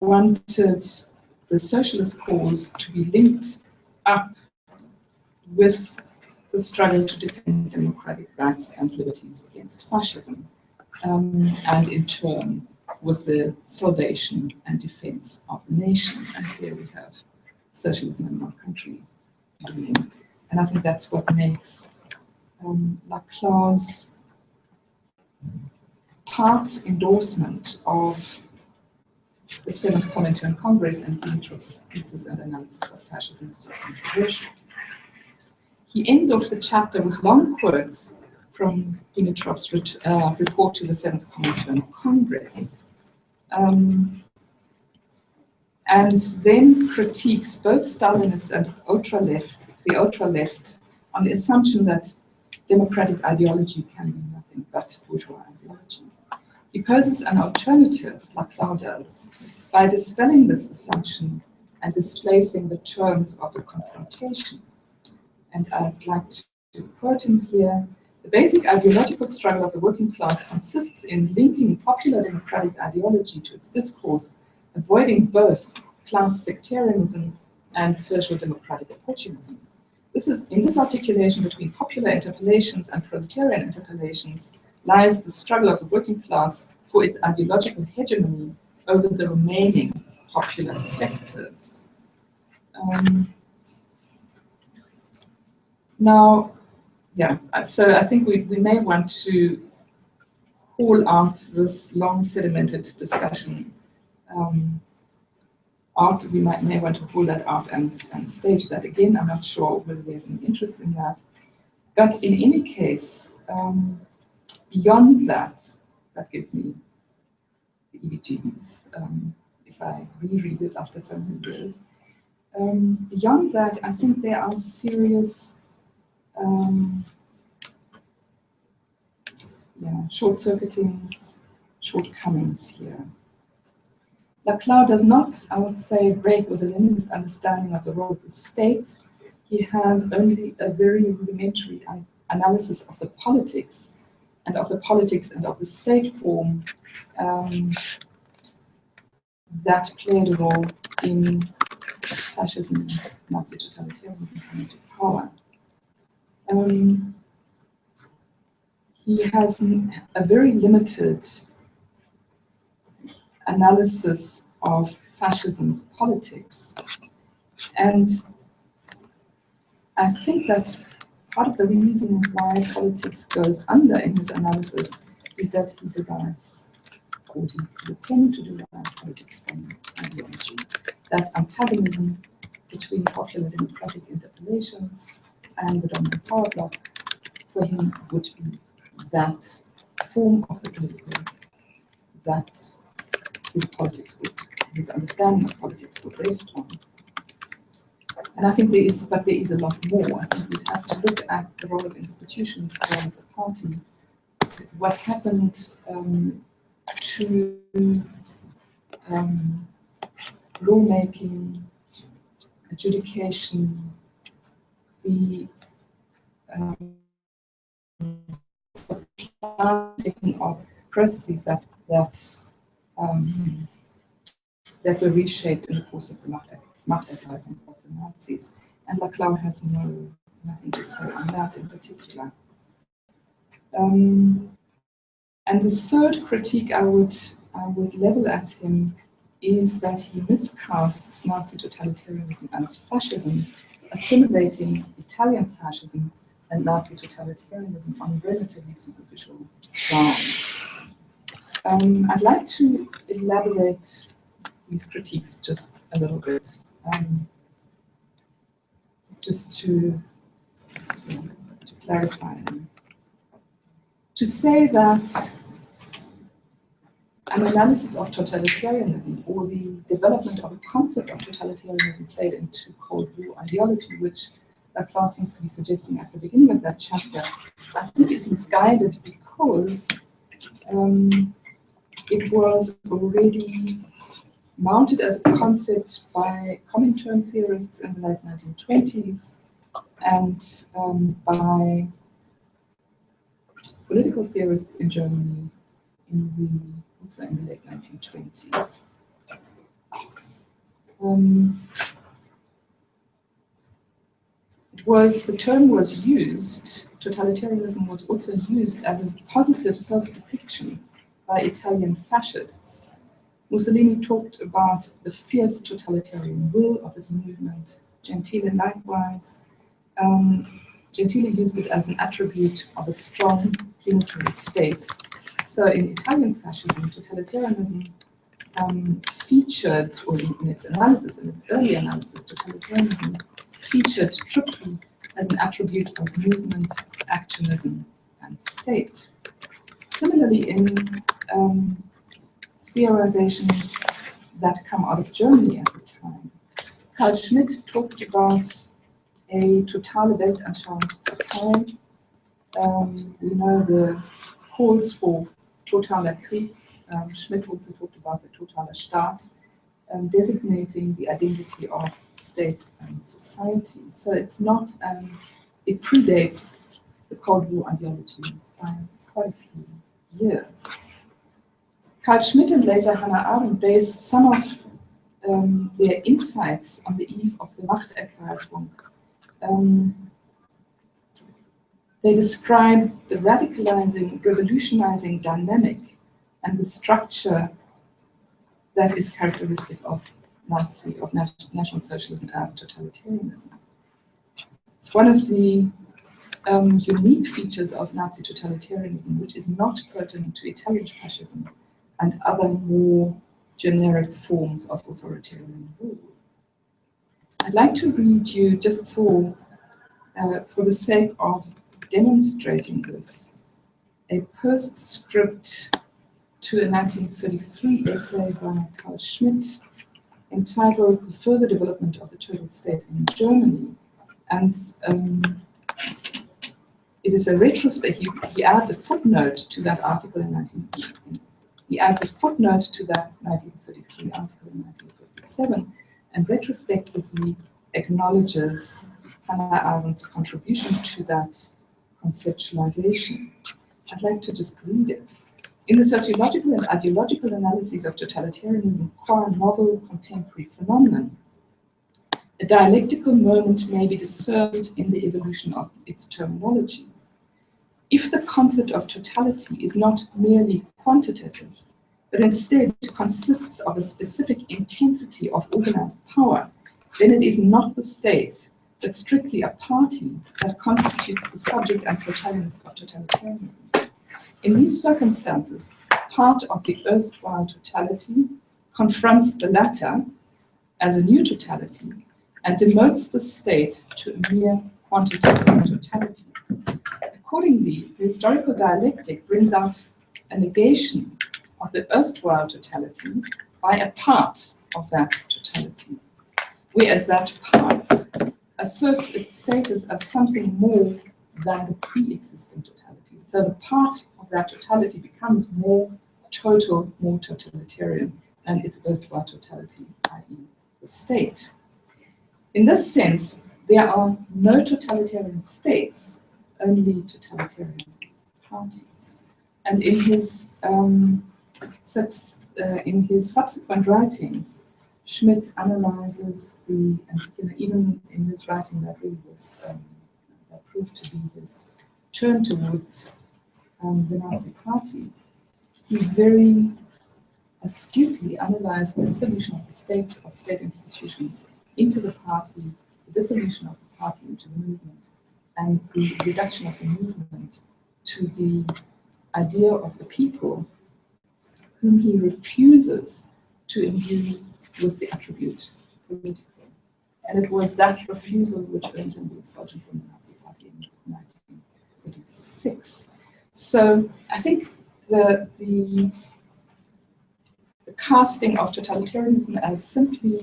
wanted the socialist cause to be linked up with the struggle to defend democratic rights and liberties against fascism, and in turn with the salvation and defense of the nation. And here we have socialism in one country doing. And I think that's what makes Laclau's part endorsement of the Seventh Comintern Congress and Dimitrov's thesis and analysis of fascism so controversial. He ends off the chapter with long quotes from Dimitrov's report to the Seventh Comintern Congress, and then critiques both Stalinists and the ultra-left, on the assumption that democratic ideology can be nothing but bourgeois ideology. He poses an alternative, Laclau does, by dispelling this assumption and displacing the terms of the confrontation. And I'd like to quote him here: "The basic ideological struggle of the working class consists in linking popular democratic ideology to its discourse, avoiding both class sectarianism and social democratic opportunism. In this articulation between popular interpellations and proletarian interpellations lies the struggle of the working class for its ideological hegemony over the remaining popular sectors." Now, yeah, so I think we may want to call out this long sedimented discussion out. We may want to pull that out and stage that again. I'm not sure whether there's an interest in that. But in any case, beyond that, that gives me the EBGs if I reread it after so many years. Beyond that, I think there are serious short-circuitings, shortcomings here. Laclau does not, I would say, break with the Leninist understanding of the role of the state. He has only a very rudimentary analysis of the politics and of the state form that played a role in fascism, Nazi totalitarianism coming to power. He has a very limited analysis of fascism's politics. And I think that part of the reason why politics goes under in his analysis is that he derives, or he would tend to derive politics from ideology. That antagonism between popular democratic interpellations and the dominant power bloc for him would be that form of the political that his understanding of politics would rest on. And I think there is a lot more. I think we'd have to look at the role of institutions, the role of the party, what happened to lawmaking, adjudication, the taking of processes that were reshaped in the course of the Machtergreifung of the Nazis. And Laclau has nothing to say on that in particular. And the third critique I would level at him is that he miscasts Nazi totalitarianism as fascism, assimilating Italian fascism and Nazi totalitarianism on relatively superficial grounds. I'd like to elaborate these critiques just a little bit, just to clarify them. To say that an analysis of totalitarianism or the development of a concept of totalitarianism played into Cold War ideology, which Laclau seems to be suggesting at the beginning of that chapter, I think it's misguided because it was already mounted as a concept by Comintern theorists in the late 1920s and by political theorists in Germany also in the late 1920s. The term was used, totalitarianism was also used as a positive self-depiction by Italian fascists. Mussolini talked about the fierce totalitarian will of his movement. Gentile likewise. Gentile used it as an attribute of a strong unitary state. So in Italian fascism, totalitarianism featured, or in its analysis, in its early analysis, totalitarianism featured triply as an attribute of movement, actionism, and state. Similarly, in theorizations that come out of Germany at the time, Carl Schmitt talked about a totale Weltanschauungspartei. We know the calls for totaler Krieg. Schmitt also talked about the totaler Staat, designating the identity of state and society. So it's not, it predates the Cold War ideology by quite a few years. Carl Schmitt and later Hannah Arendt based some of their insights on the eve of the Machtergreifung. They describe the radicalizing, revolutionizing dynamic and the structure that is characteristic of National Socialism as totalitarianism. It's one of the unique features of Nazi totalitarianism, which is not pertinent to Italian fascism and other more generic forms of authoritarian rule. I'd like to read you, just for the sake of demonstrating this, a postscript to a 1933 essay by Carl Schmitt entitled The Further Development of the Total State in Germany. And it is a retrospect. He adds a footnote to that article in 1933. He adds a footnote to that 1933 article in 1957 and retrospectively acknowledges Hannah Arendt's contribution to that conceptualization. I'd like to just read it. In the sociological and ideological analyses of totalitarianism, qua novel contemporary phenomenon, a dialectical moment may be discerned in the evolution of its terminology. If the concept of totality is not merely quantitative, but instead consists of a specific intensity of organized power, then it is not the state, but strictly a party that constitutes the subject and protagonist of totalitarianism. In these circumstances, part of the erstwhile totality confronts the latter as a new totality and demotes the state to a mere quantitative totality. Accordingly, the historical dialectic brings out a negation of the erstwhile totality by a part of that totality, whereas that part asserts its status as something more than the pre-existing totality. So the part of that totality becomes more total, more totalitarian than its erstwhile totality, i.e. the state. In this sense, there are no totalitarian states, only totalitarian parties. And in his subsequent writings, Schmitt analyzes and even in his writing that really was that proved to be his turn towards the Nazi Party, he very astutely analyzed the dissolution of the state, of state institutions into the party, the dissolution of the party into the movement, and the reduction of the movement to the idea of the people, whom he refuses to imbue with the attribute political. And it was that refusal which earned him the expulsion from the Nazi Party in 1936. So I think the casting of totalitarianism as simply,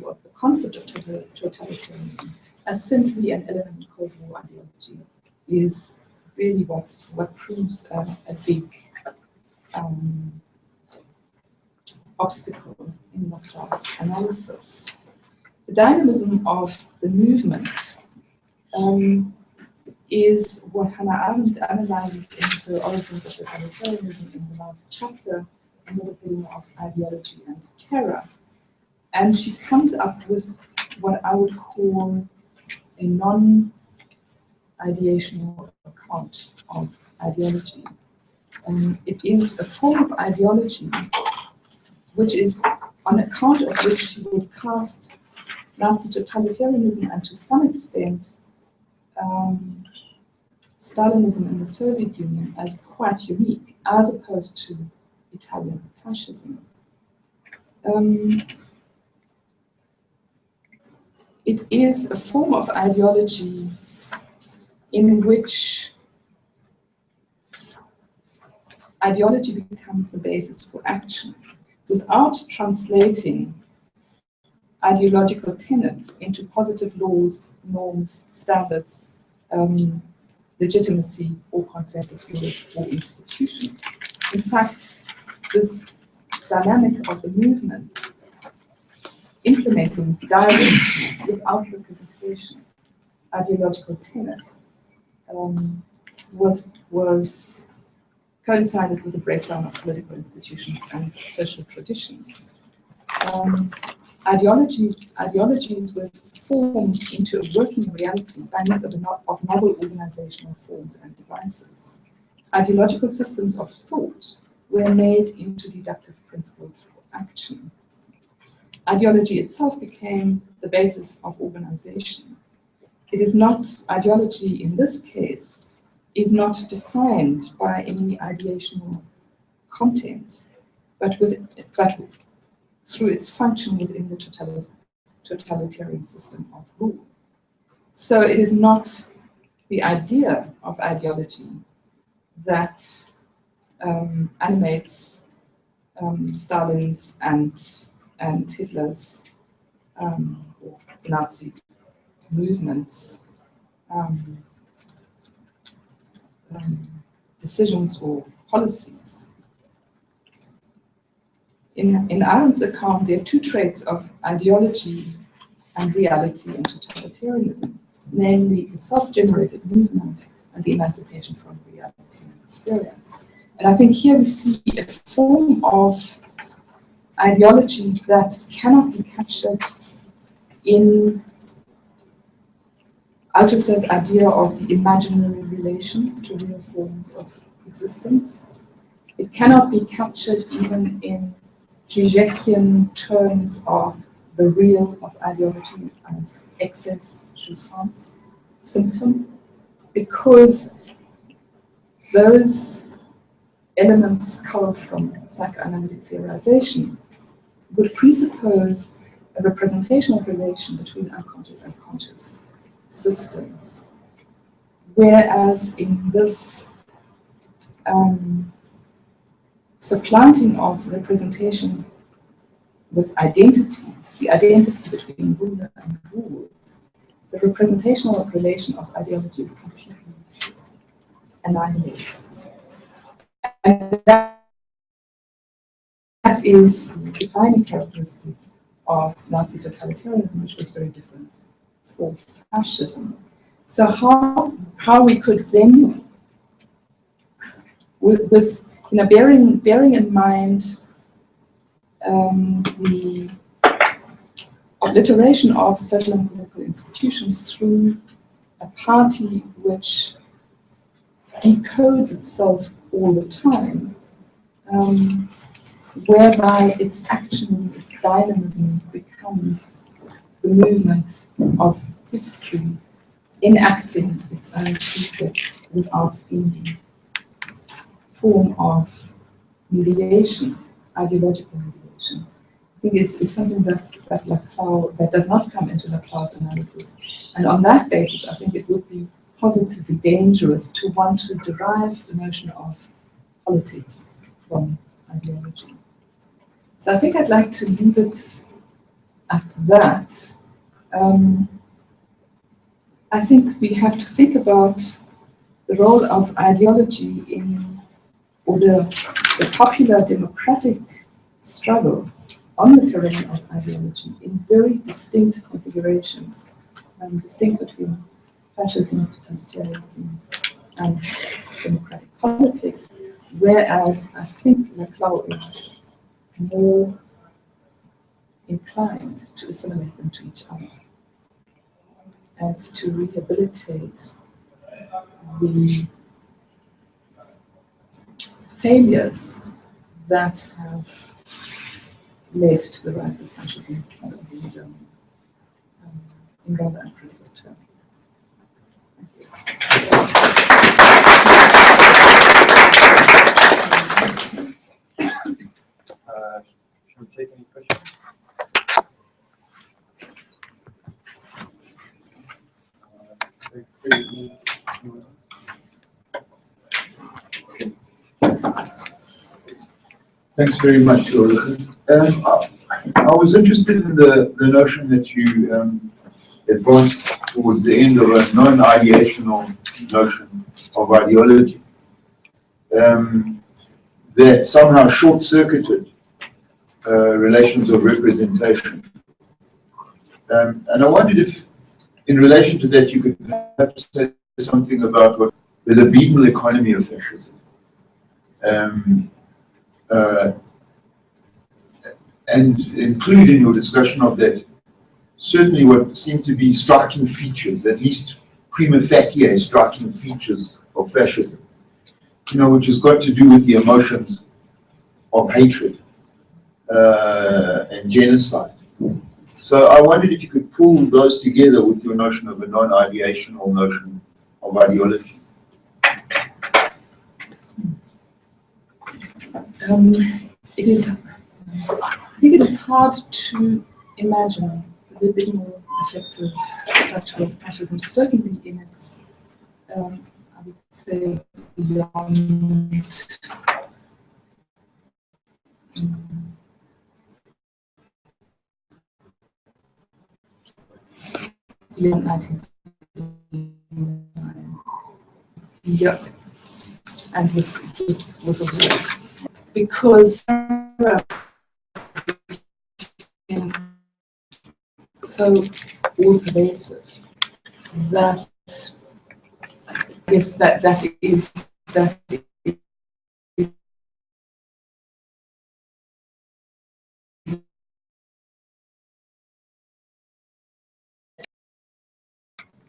or the concept of totalitarianism as simply an element of Cold War ideology is really what proves a big obstacle in the class analysis. The dynamism of the movement is what Hannah Arendt analyzes in the origins of totalitarianism in the last chapter, in the beginning of ideology and terror. And she comes up with what I would call a non-ideational account of ideology. It is a form of ideology which is on account of which she would cast Nazi totalitarianism and to some extent Stalinism in the Soviet Union as quite unique, as opposed to Italian fascism. It is a form of ideology in which ideology becomes the basis for action, without translating ideological tenets into positive laws, norms, standards, legitimacy, or consensus rules or institutions. In fact, this dynamic of the movement implementing directly, without representation, ideological tenets was coincided with the breakdown of political institutions and social traditions. Ideologies were formed into a working reality by means of novel organizational forms and devices. Ideological systems of thought were made into deductive principles for action. Ideology itself became the basis of organization. It is not, ideology in this case, is not defined by any ideational content, but through its function within the totalitarian system of rule. So it is not the idea of ideology that animates Stalin's and Hitler's or Nazi movements, decisions or policies. In Arendt's account, there are two traits of ideology and reality in totalitarianism, namely the self-generated movement and the emancipation from reality and experience. And I think here we see a form of ideology that cannot be captured in Althusser's idea of the imaginary relation to real forms of existence. It cannot be captured even in Zizek'ian terms of the real of ideology as excess, jouissance, symptom, because those elements culled from psychoanalytic theorization would presuppose a representational relation between unconscious and conscious systems. Whereas in this supplanting of representation with identity, the identity between ruler and ruled, the representational relation of ideology is completely annihilated. And that is the defining characteristic of Nazi totalitarianism, which was very different for fascism. So how we could then, with bearing in mind the obliteration of social and political institutions through a party which decodes itself all the time, whereby its actionism, its dynamism becomes the movement of history, enacting its own precepts without any form of mediation, ideological mediation. I think is something that does not come into Laclau's analysis. And on that basis, I think it would be positively dangerous to want to derive the notion of politics from ideology. So I think I'd like to leave it at that. I think we have to think about the role of ideology in, or the popular democratic struggle on the terrain of ideology in very distinct configurations, distinct between fascism, totalitarianism, and democratic politics, whereas I think Laclau is more inclined to assimilate them to each other and to rehabilitate the failures that have led to the rise of fascism in rather uncritical terms. Should we take any questions? Thanks very much, Ulrich. I was interested in the notion that you advanced towards the end of a non-ideational notion of ideology that somehow short-circuited relations of representation. And I wondered if, in relation to that, you could perhaps say something about what the libidinal economy of fascism. And include in your discussion of that certainly what seem to be striking features, at least prima facie striking features of fascism, which has got to do with the emotions of hatred and genocide. So I wondered if you could pull those together with your notion of a non-ideational notion of ideology. I think it is hard to imagine the libidinal affective structure of fascism, certainly in its, I would say, beyond beyond 1939. Yeah, and was a war. Because so all-pervasive that yes, that is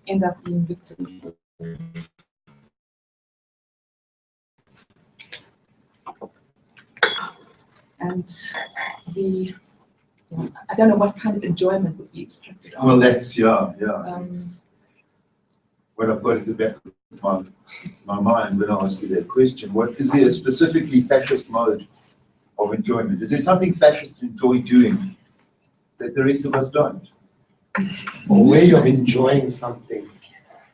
end up being victim. And I don't know what kind of enjoyment would be extracted. Well, that's, what I've got at the back of my mind when I ask you that question. What is there a specifically fascist mode of enjoyment? Is there something fascists enjoy doing that the rest of us don't? A way of enjoying something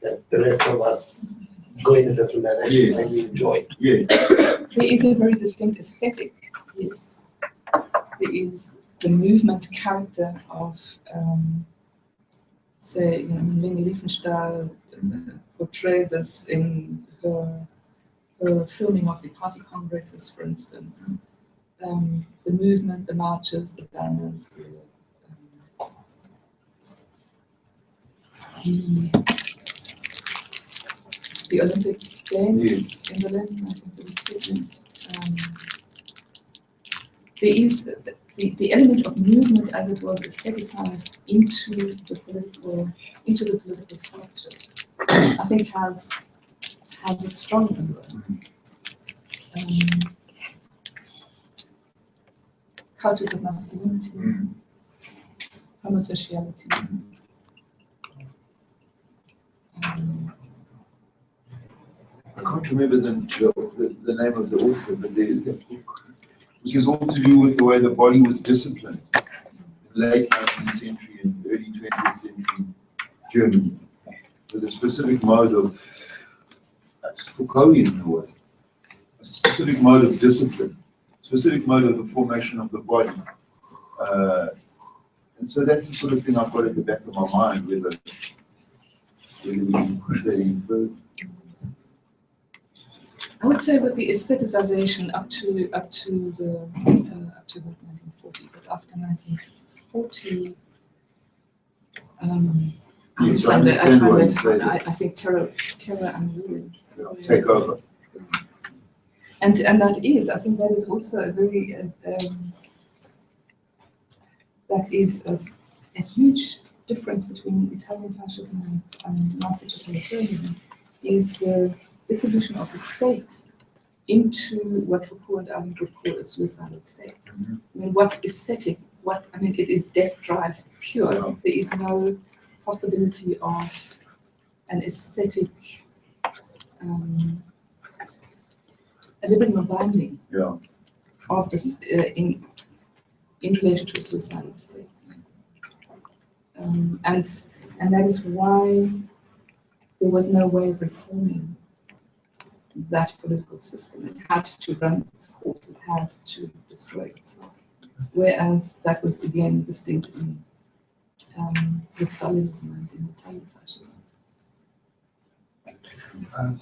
that the rest of us go in a different direction and we enjoy. Yes. There is a very distinct aesthetic, yes. There is the movement character of, say, Leni Riefenstahl portrayed this in her filming of the party congresses, for instance. The movement, the marches, the banners, the Olympic Games in Berlin, 1936. There is the element of movement as it was aestheticized into the political structure. I think has a strong influence. Cultures of masculinity, homosexuality. I can't remember the name of the author, but there is that book, which is all to do with the way the body was disciplined in late 19th century and early 20th century Germany, with a specific mode of, Foucaultian in a way, a specific mode of discipline, specific mode of the formation of the body. And so that's the sort of thing I've got at the back of my mind, whether we can push that any further. I would say with the aestheticization up to the 1940, but after 1940, I think terror and rule take over. And that is, I think that is also a very that is a huge difference between Italian fascism and Nazi totalitarianism is the dissolution of the state into what Foucault and Allen would call a suicidal state. I mean, what aesthetic, it is death drive pure. There is no possibility of an aesthetic, a liberal binding of this in relation to a suicidal state. And that is why there was no way of reforming that political system. It had to run its course, it had to destroy itself. Whereas that was again distinct in with Stalinism and in Italian fascism.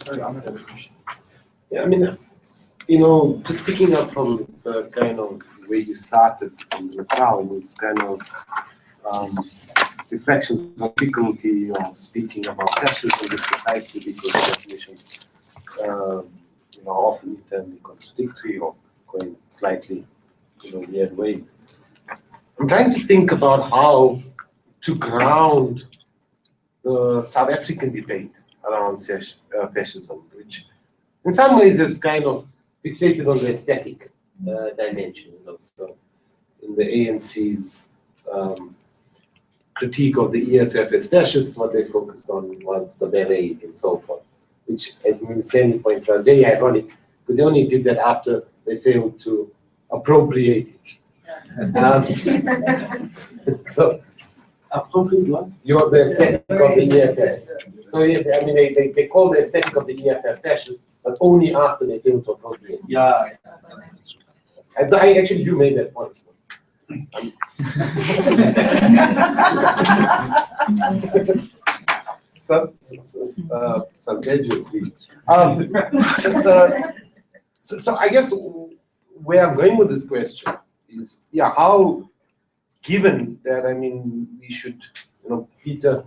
Sorry, Ahmed had a question. Yeah, I mean, you know, just picking up from the kind of way you started now was kind of reflections on difficulty of speaking about fascism is precisely because definitions, you know, often internally contradictory or going slightly, you know, weird ways. I'm trying to think about how to ground the South African debate around fascism, which in some ways is kind of fixated on the aesthetic dimension. You know, so in the ANC's critique of the EFF as fascist, what they focused on was the berets and so forth, which, as Sandy pointed out, very ironic, because they only did that after they failed to appropriate it. So, Appropriate what? you're the aesthetic of the EFF. So, yeah, I mean, they call the aesthetic of the EFF fascist, but only after they failed to appropriate it. Yeah. I actually, you made that point. Some graduate, please. So I guess where I'm going with this question is, yeah, how, given that, I mean, we should, you know, Peter,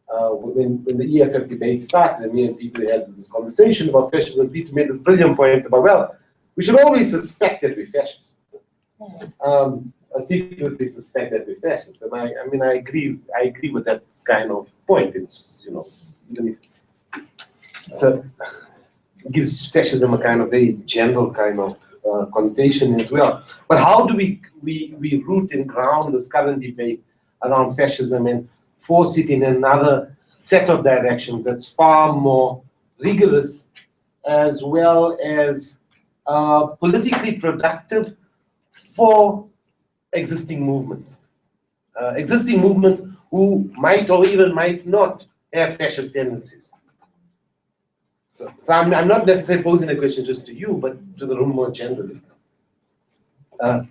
when the EFF debate started, and me and Peter had this conversation about fascism, Peter made this brilliant point about, well, we should always suspect that we're fascists. Secretly suspect that we're fascists, and I mean, I agree with that kind of point. It's, you know, even if it gives fascism a kind of very general kind of connotation as well. But how do we root and ground this current debate around fascism and force it in another set of directions that's far more rigorous, as well as politically productive for existing movements who might or even might not have fascist tendencies. So I'm not necessarily posing a question just to you, but to the room more generally. Sort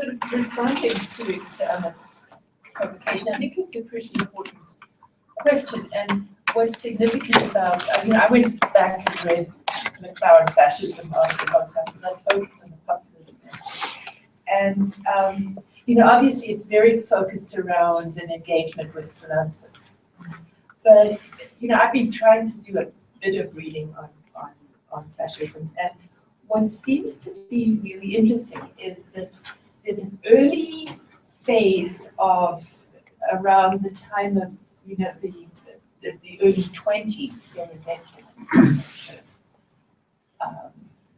of responding to Emma's provocation, I think it's a pretty important question. And what's significant about, I mean, I went back and read McLaren Fascism after a long time, because I focused on the populism. And, you know, obviously it's very focused around an engagement with finances. But, you know, I've been trying to do a bit of reading on fascism. And what seems to be really interesting is that there's an early phase of around the time of, you know, the early 20s,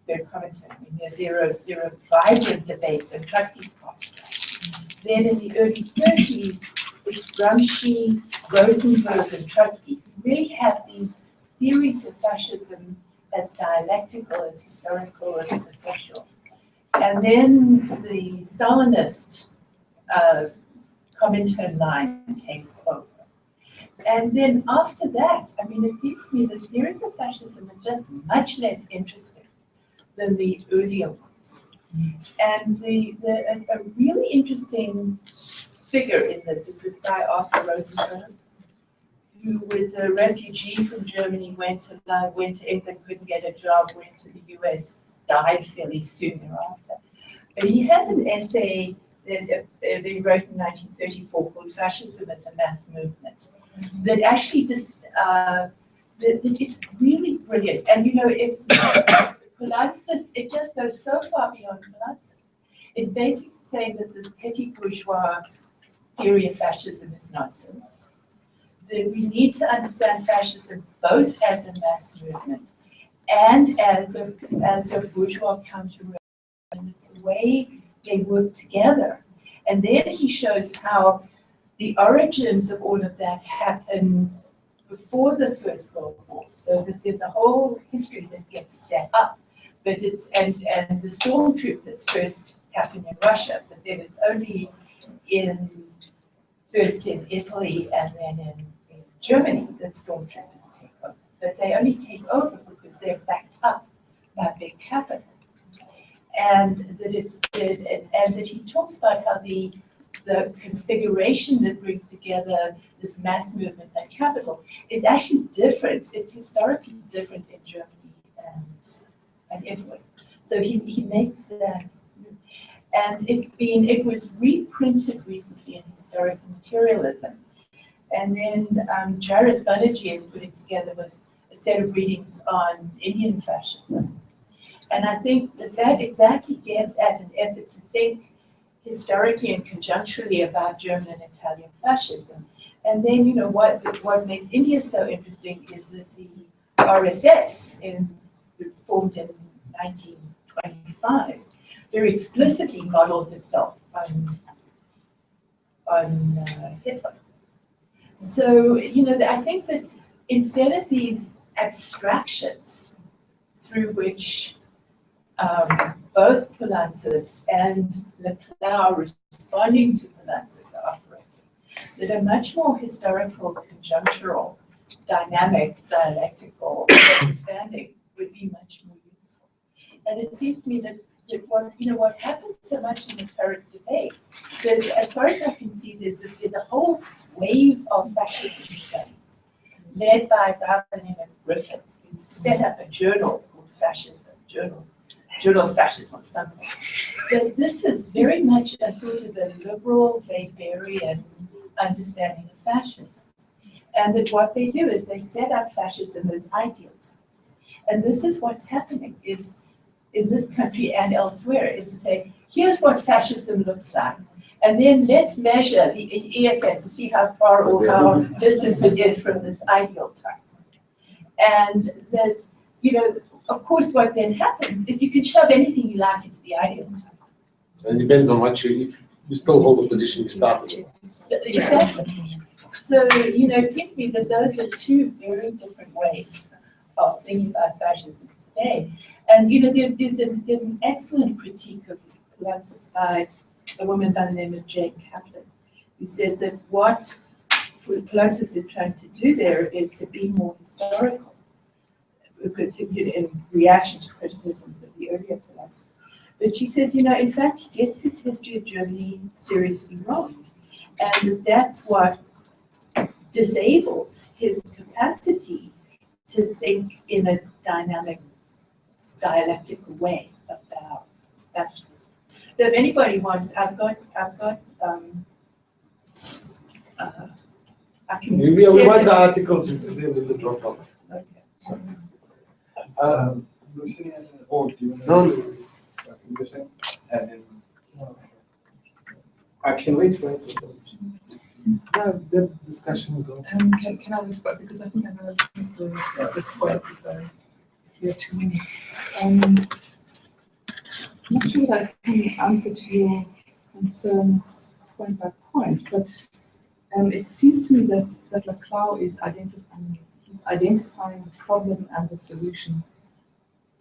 they're commenting. I mean, there are vibrant debates and Trotsky's past. Then in the early 30s, it's Gramsci, Rosenberg, and Trotsky who really have these theories of fascism as dialectical, as historical, as processual. And then the Stalinist Comintern line takes over. And then after that, I mean, it seems to me that theories of fascism are just much less interesting than the earlier ones. And a really interesting figure in this is this guy, Arthur Rosenberg, who was a refugee from Germany, went to England, couldn't get a job, went to the US, died fairly soon thereafter. But he has an essay that he wrote in 1934 called Fascism as a Mass Movement, that actually just, it's really brilliant. And you know, Polanskis, it just goes so far beyond Polanskis. It's basically saying that this petty bourgeois theory of fascism is nonsense. That we need to understand fascism both as a mass movement and as a bourgeois counter-revolution. And it's the way they work together. And then he shows how the origins of all of that happen before the First World War, so that there's a whole history that gets set up. But it's and the stormtroopers first happen in Russia, but then it's only first in Italy and then in Germany that stormtroopers take over. But they only take over because they're backed up by big capital. And that he talks about how the configuration that brings together this mass movement and capital is actually different. It's historically different in Germany and Italy. So he makes that. And it was reprinted recently in Historical Materialism. And then Jairus Banerjee has put it together with a set of readings on Indian fascism. And I think that exactly gets at an effort to think historically and conjuncturally about German and Italian fascism. And then, what makes India so interesting is that the RSS, formed in 1925, very explicitly models itself on Hitler. So, I think that instead of these abstractions through which both Poulantzas and Leclerc responding to Poulantzas are operating, that a much more historical, conjunctural, dynamic, dialectical understanding would be much more useful. And it seems to me that what happens so much in the current debate, that as far as I can see, there's a whole wave of fascism studies led by a guy by the name of Griffin, who set up a journal called Fascism, Journal of Fascism or something. But this is very much a sort of a liberal, Weberian understanding of fascism. And that what they do is they set up fascism as ideal types. And this is what's happening is in this country and elsewhere, is to say, here's what fascism looks like. And then let's measure the EFN to see how far or how distant it is from this ideal type. And that, of course, what then happens is you can shove anything you like into the ideal type. And it depends on what you still hold the position you started with. Exactly. So, it seems to me that those are two very different ways of thinking about fascism today. And, there's an excellent critique of Poulantzas by a woman by the name of Jane Kaplan, who says that what Poulantzas is trying to do there is to be more historical, because in reaction to criticisms of the earlier Poulantzas. But she says, in fact, he gets his history of Germany seriously wrong. And that's what disables his capacity to think in a dynamic, dialectical way about fascism. So if anybody wants, I can. We want the articles you put them in the Dropbox. Okay. Lucian has an old, do you No. want to Lucian? And then I can wait for it. Yeah, that discussion will go. Can I respond? Because I think I'm going to lose the points if there are too many. I'm not sure that I can answer to your concerns point by point, but it seems to me that Leclerc is identifying the problem and the solution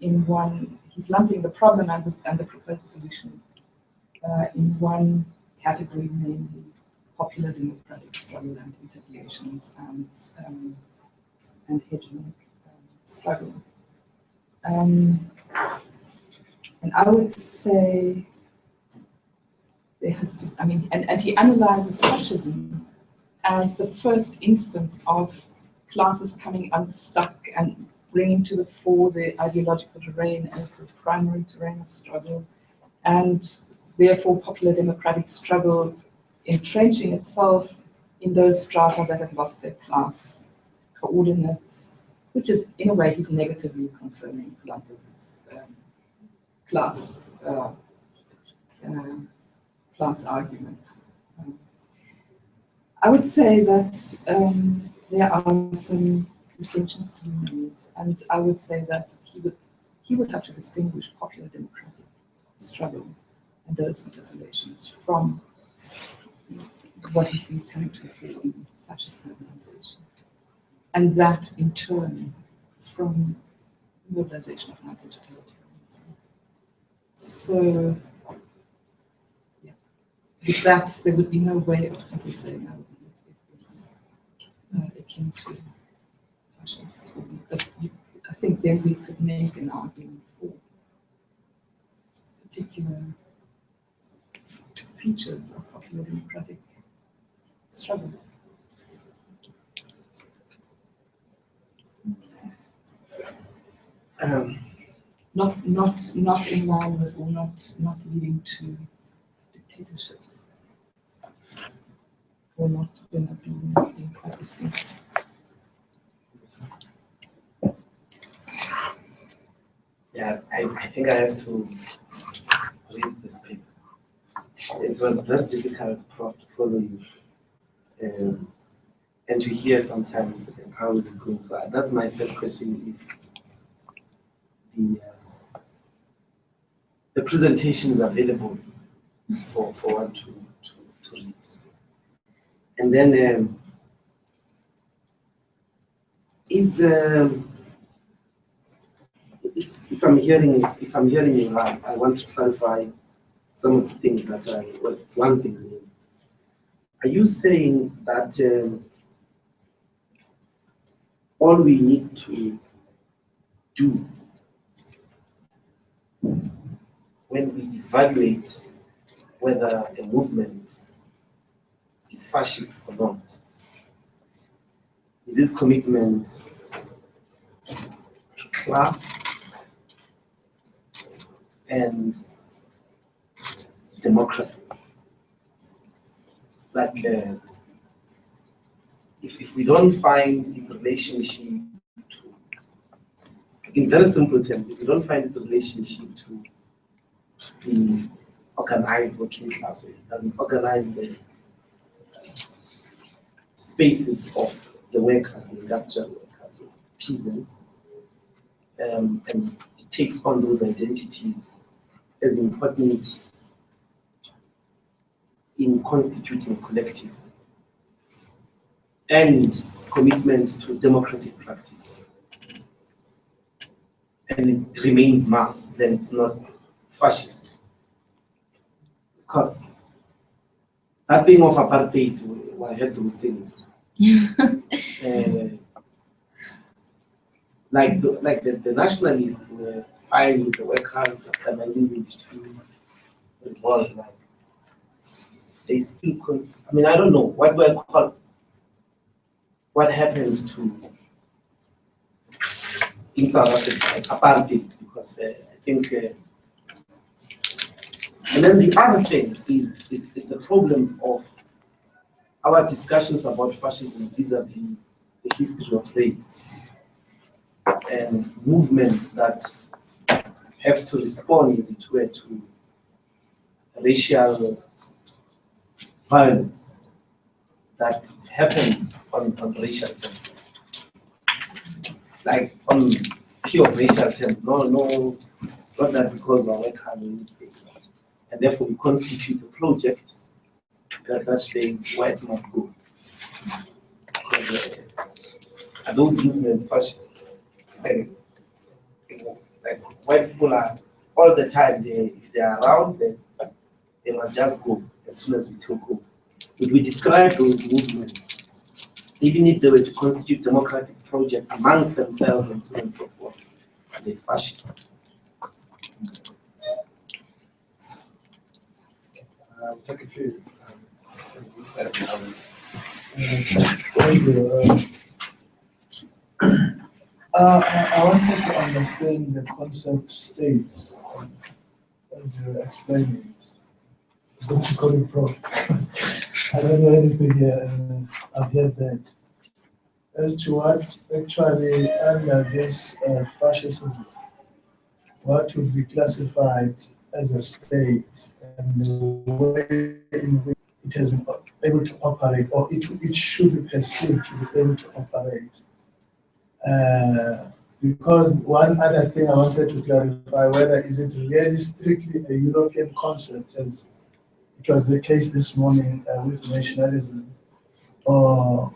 in one. He's lumping the problem and the proposed solution in one category, namely popular democratic struggle and interpolations and hegemonic struggle. And I would say there has to, and he analyzes fascism as the first instance of classes coming unstuck and bringing to the fore the ideological terrain as the primary terrain of struggle, and therefore popular democratic struggle entrenching itself in those strata that have lost their class coordinates, which is, in a way, he's negatively confirming Poulantzas' class plus argument. I would say that there are some distinctions to be made, and I would say that he would have to distinguish popular democratic struggle and those interpolations from what he sees coming to the fore in fascist mobilization, and that in turn from mobilization of Nazi totalitarianism. So, yeah, with that, there would be no way of simply saying, I believe it is akin to fascist. But I think then we could make an argument for particular features of popular democratic struggles. Not in line with, or not leading to dictatorships, or not being quite distinct. Yeah, I think I have to read this paper. It was very difficult to follow you, and to hear sometimes how is it going. So that's my first question. If the presentation is available for one to read, and then if I'm hearing you right, I want to clarify some of the things that it's one thing. Are you saying that all we need to do when we evaluate whether a movement is fascist or not is this commitment to class and democracy? Like, if we don't find its relationship to, in very simple terms, if we don't find its relationship to the organized working class, or it doesn't organize the spaces of the workers, the industrial workers, the peasants, and it takes on those identities as important in constituting a collective and commitment to democratic practice, and it remains mass, then it's not fascist. Because that thing of apartheid, I heard those things. Like the nationalists were fine with the workers after 1922 revolt, like they still I mean, I don't know what do I call what happened to in South Africa, apartheid, because I think and then the other thing is the problems of our discussions about fascism vis-a-vis the history of race and movements that have to respond, as it were, to racial violence that happens on racial terms. Like on pure racial terms, not that because our work has anything. And therefore we constitute a project that says whites must go. Are those movements fascist? Like white people are all the time, if they are around, then they must just go as soon as we take over. Would we describe those movements, even if they were to constitute democratic projects amongst themselves and so on and so forth, as a fascist? I'll take a few. Thank you. I wanted to understand the concept state as you were explaining it. Where you coming from? I don't know anything here, and I've heard that. As to what actually under this fascism, what would be classified as a state and the way in which it has been able to operate, or it should be perceived to be able to operate. Because one other thing I wanted to clarify, whether is it really strictly a European concept, as it was the case this morning with nationalism, or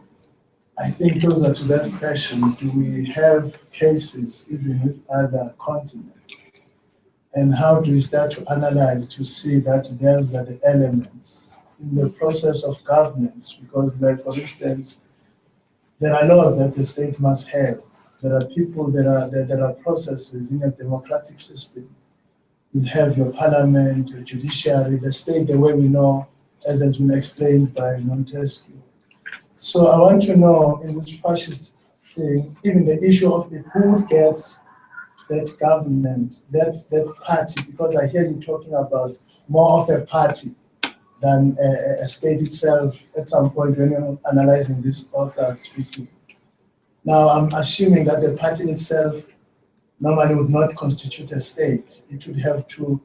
I think closer to that question, do we have cases even with other continents? And how do we start to analyze to see that those are the elements in the process of governance? Because, like, for instance, there are laws that the state must have. There are people, there are processes in a democratic system. You have your parliament, your judiciary, the state the way we know, as has been explained by Montesquieu. So I want to know, in this fascist thing, even the issue of who gets that governance, that party, because I hear you talking about more of a party than a state itself at some point when you're analyzing this author speaking. Now, I'm assuming that the party itself normally would not constitute a state. It would have to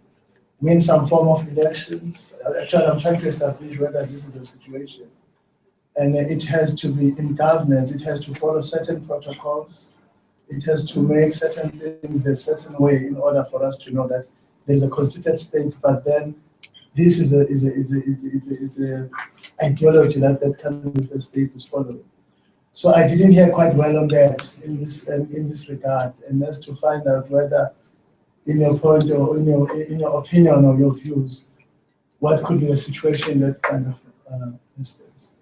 win some form of elections. Actually, I'm trying to establish whether this is a situation. And it has to be in governance, it has to follow certain protocols, it has to make certain things a certain way in order for us to know that there's a constituted state, but then this is a ideology that kind of state is following. So I didn't hear quite well on that in this regard, and that's to find out whether, in your point or in your opinion or your views, what could be a situation that kind of instance.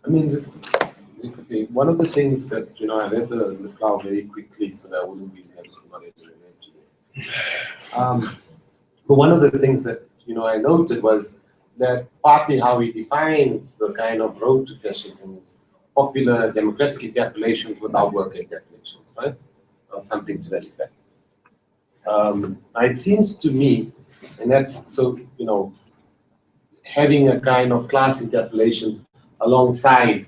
I mean, this it could be one of the things that I read the cloud very quickly, so that I wouldn't be nervous about it today. But one of the things that I noted was that partly how he defines the kind of road to fascism is popular democratic interpolations without worker interpolations, right? Or something to that effect. It seems to me, and that's so having a kind of class interpolations alongside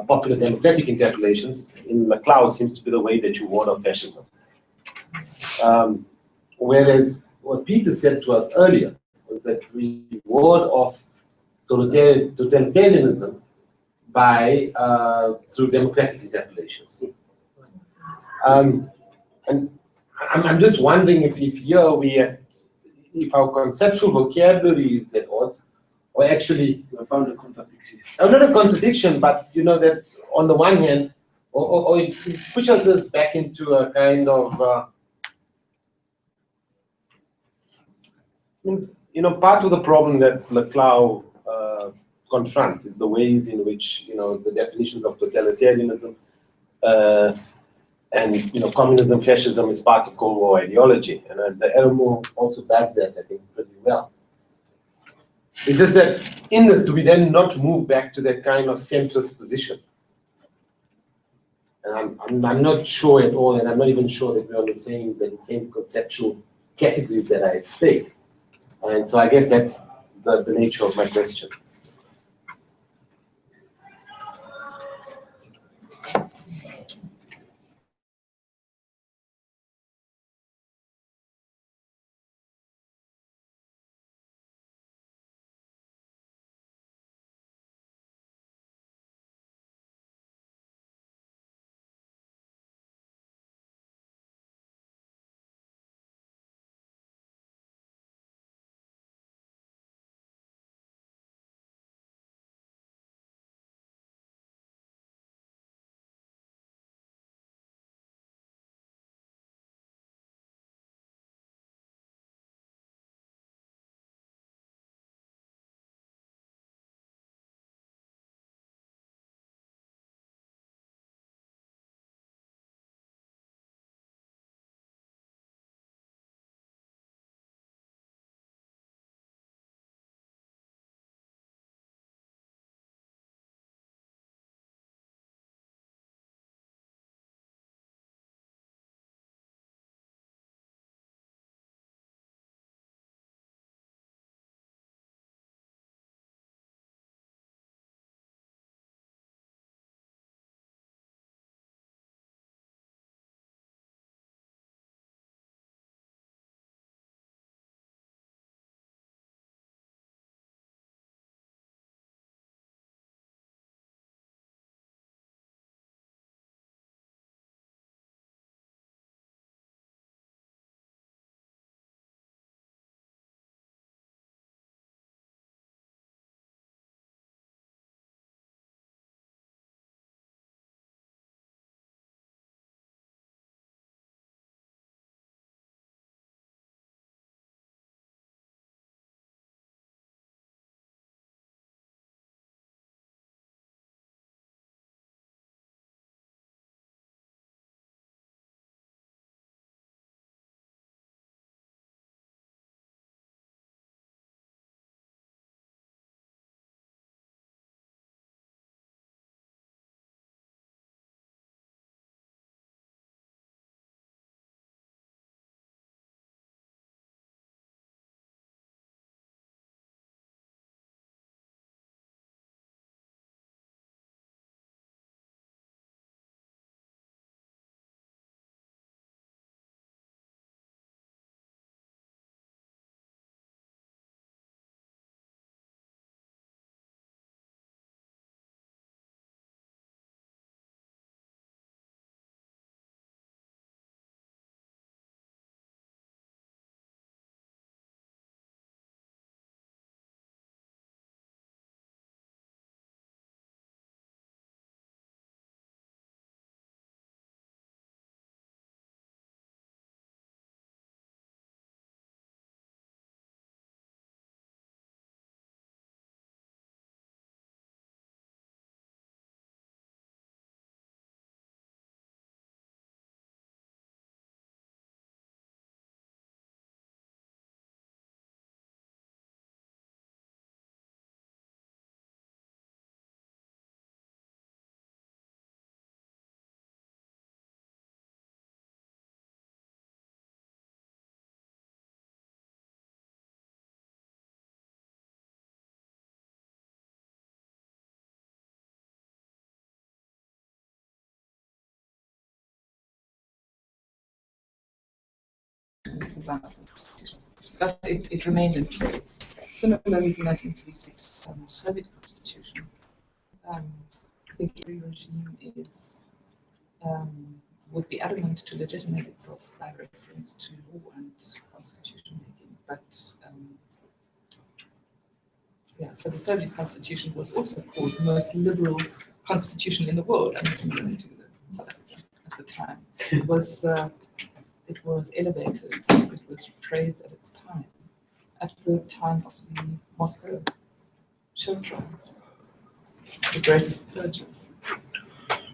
popular democratic interpolations in the cloud seems to be the way that you ward off fascism. Whereas what Peter said to us earlier was that we ward off totalitarianism by through democratic interpolations. And I'm just wondering if here if our conceptual vocabulary is at odds, or actually I found a contradiction. not a contradiction, but that on the one hand, or it pushes us back into a kind of part of the problem that Leclau confronts is the ways in which the definitions of totalitarianism and communism, fascism is part of Cold War ideology, and the Elmo also does that, I think, pretty well. It's just that in this, do we then not move back to that kind of centrist position? And I'm not sure at all, and I'm not even sure that we're on the same conceptual categories that are at stake. And so I guess that's the nature of my question. by the Constitution, but it remained in place. Similarly, the 1936 Soviet Constitution, I think every regime would be adamant to legitimate itself by reference to law and constitution making, but yeah, so the Soviet Constitution was also called the most liberal constitution in the world, and similarly to the South African at the time. It was elevated, it was praised at its time, at the time of the Moscow show trials, the greatest purges.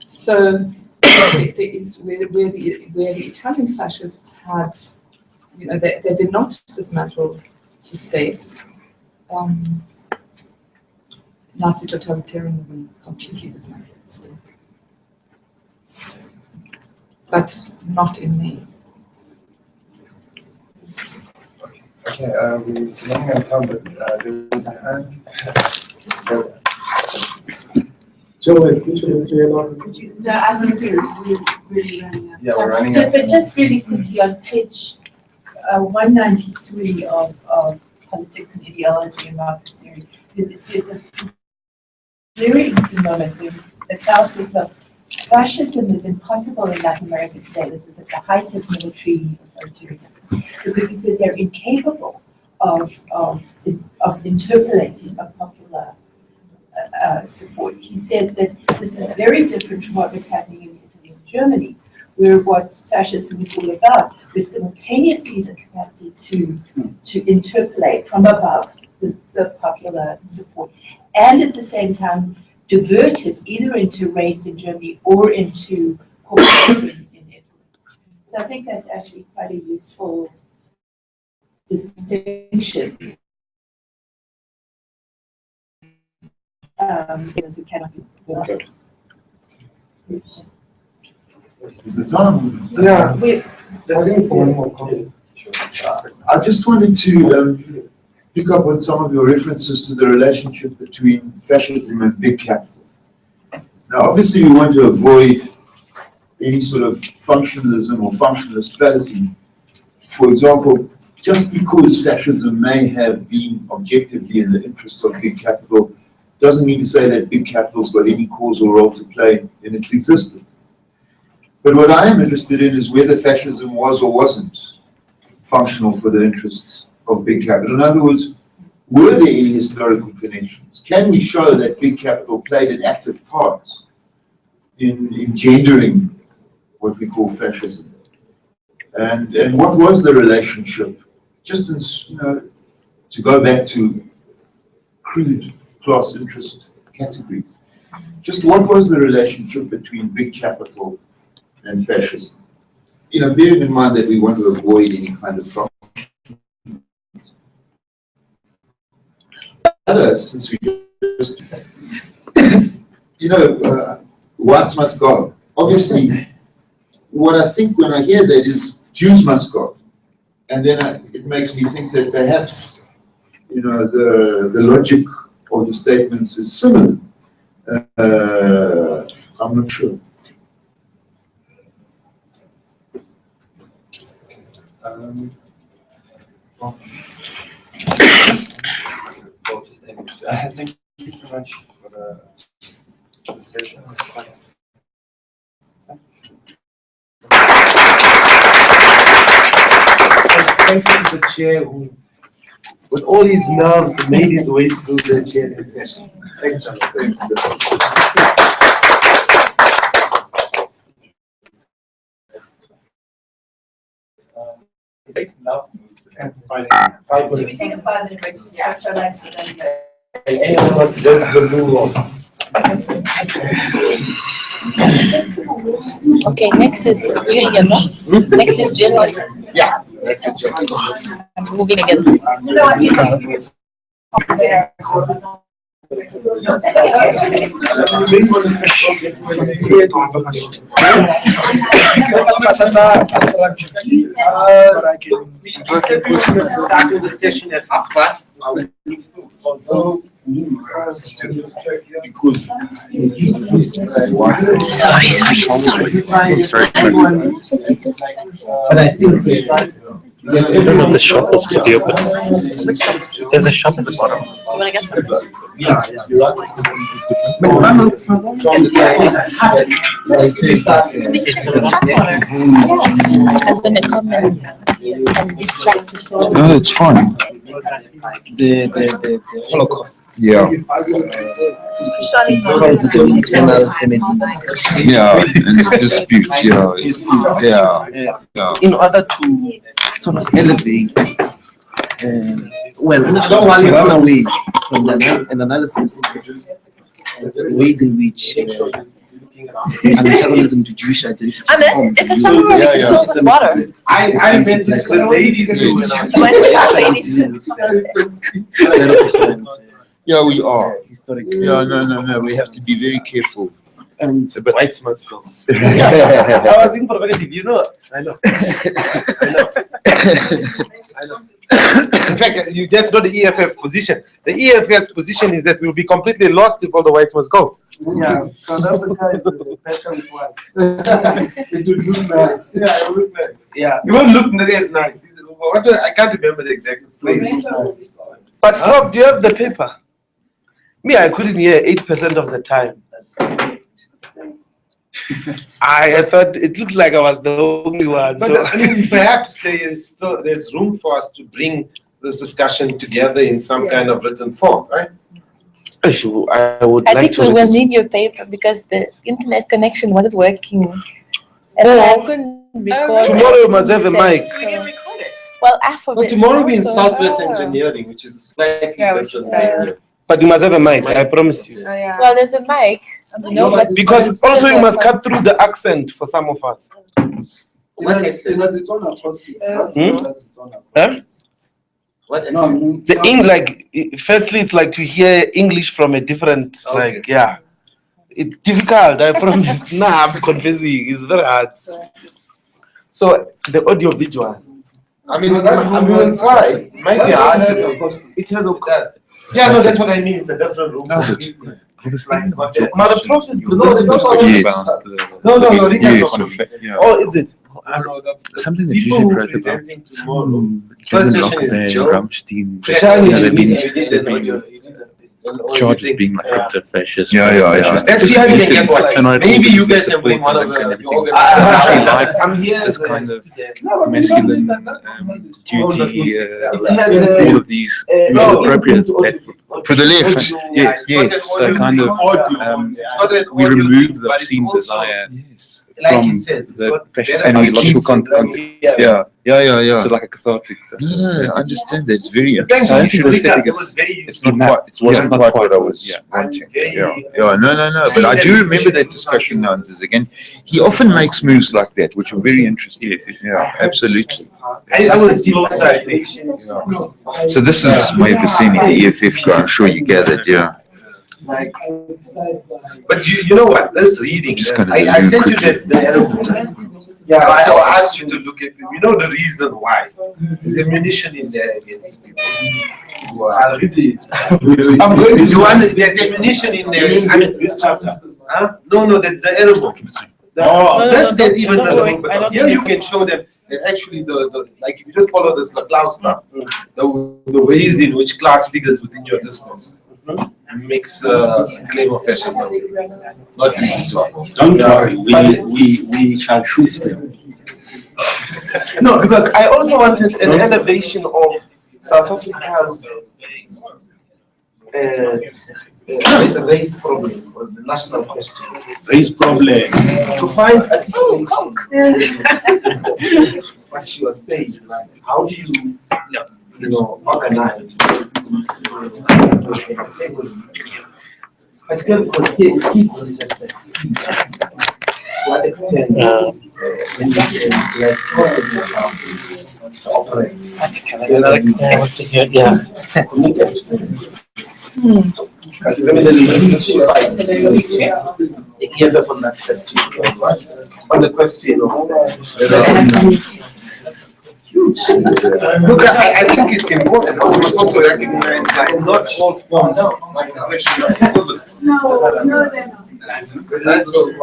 So it is where the Italian fascists had, they did not dismantle the state. Nazi totalitarianism completely dismantled the state, but not in name. Okay, we're running out of time, but there was a hand. Joe, I think you have No, I think we're really running out. Yeah, we're running out. But just really quickly on page 193 of Politics and Ideology and Marxist Theory, there's a very interesting moment where Klaus says, look, fascism is impossible in Latin America today. This is at the height of military authoritarianism, because he says they're incapable of interpolating a popular support. He said that this is very different from what was happening in Italy and Germany, where what fascism was all about was simultaneously the capacity to interpolate from above the popular support, and at the same time divert it either into race in Germany or into corporatism in Italy. So I think that's actually quite a useful distinction. Because it cannot be. Okay. Is the time? Yeah. I think for one more comment. I just wanted to pick up on some of your references to the relationship between fascism and big capital. Now, obviously, we want to avoid any sort of functionalism or functionalist fallacy. For example, just because fascism may have been objectively in the interests of big capital doesn't mean to say that big capital's got any causal role to play in its existence. But what I am interested in is whether fascism was or wasn't functional for the interests of big capital. In other words, were there any historical connections? Can we show that big capital played an active part in engendering what we call fascism? And what was the relationship? Just in, to go back to crude class interest categories, just what was the relationship between big capital and fascism? Bearing in mind that we want to avoid any kind of problem. Since we just, whites must go. Obviously, what I think when I hear that is Jews must go. And then it makes me think that perhaps, the logic of the statements is similar. I'm not sure. Thank you so much for the session. Thank you to the chair who, with all his nerves, made his way through this session. Thanks. Now, Should we take a 5-minute break just to stretch our legs? Anyone wants to go to the blue room? Okay, next is Jillian, no? Next is Jillian. Yeah, that's it, Joe. I'm moving again. Started the session at past. Because Sorry. Sorry. But I think I don't know if the shop is to be open. There's a shop at the bottom. You wanna get some? Yeah. I'm gonna come and distract you so. No, it's fine. The Holocaust. Yeah. Internal energy. Yeah, and dispute. Yeah. Yeah. Yeah. In order to sort of elevate, to run away from an analysis of the ways in which nationalism to Jewish identity forms. Is there somewhere we can fill the water? I met the ladies who Yeah, we are. Historic. Yeah, no. We have to be very careful. And Whites must go. I was being provocative, you know. I know. In fact, you just know the EFF position. The EFF's position is that we'll be completely lost if all the whites must go. Yeah, South Africa is the better one. It would look nice. Yeah, it would look nice. Yeah. It won't look as nice. I can't remember the exact place. But Rob, do you have the paper? Me, I couldn't hear 8% of the time. I thought it looked like I was the only one. But So I mean, perhaps there's room for us to bring this discussion together in some kind of written form, right? I would I like think to. we will need your paper because the internet connection wasn't working. And I couldn't record. Tomorrow we must have a mic. Well, alphabet. But tomorrow we're in so- Southwest Engineering, which is slightly Yeah, which is different. But you must have a mic, I promise you. Well, there's a mic. No, but Because also you must cut through the accent for some of us. It has its own acoustics. Huh? Firstly, it's like to hear English from a different, it's difficult, I promise. I'm confessing, it's very hard. So, the audio visual. I mean, it's fine. It might be hard. It has a. Yeah, no, that's what I mean. It's a different room. Does it? Now, the prof is presenting. No, Oh, is it? Something that People usually who wrote about presenting tomorrow. some First Kevin session is Locke Joe. Ramstein, Shani, they've you been did an audio. charged as being like crypto-fascist. Yeah. That's Shani again, And I maybe you guys support can bring one of them and the everything. organizers. I'm here This as a kind of student. masculine duty, It has all of these which is appropriate For the left. Yes. So kind of we remove the obscene desire Like from he says, it's the got fascist better ideological content. content. Yeah. So like a cathartic. No, I understand that. It's very Thanks, I interesting. think the aesthetic it is was very It's useful. not quite, it wasn't not quite quite what I was wanting. Yeah, no. But I do remember that discussion now and again. He often makes moves like that, which are very interesting. Yeah, absolutely. I was just like, So this is Mayapasini, the EFF guy. I'm sure you gathered, yeah. but you know what? This reading, Just kind of I sent you quickly. the arrow. Yeah, I asked you to look at it. You know the reason why. There's ammunition in there against people. I'll read it. I'm going to do one. There's ammunition in there. I mean, this chapter. Huh? No, the arrow book. There's even the but here you can show them that actually the like if you just follow this class stuff, the ways in which class figures within your discourse makes claim of fascism not easy to uphold. Don't worry, we shall shoot them. No, because I also wanted an elevation of South Africa's race problem or the national question. Race problem. To find articulation what she was saying, like how do you organize? Particularly because he's on this aspect. To what extent when you say like the oppressed, on the question of look, I think it's important to also recognize that not all forms of oppression are equivalent. That's what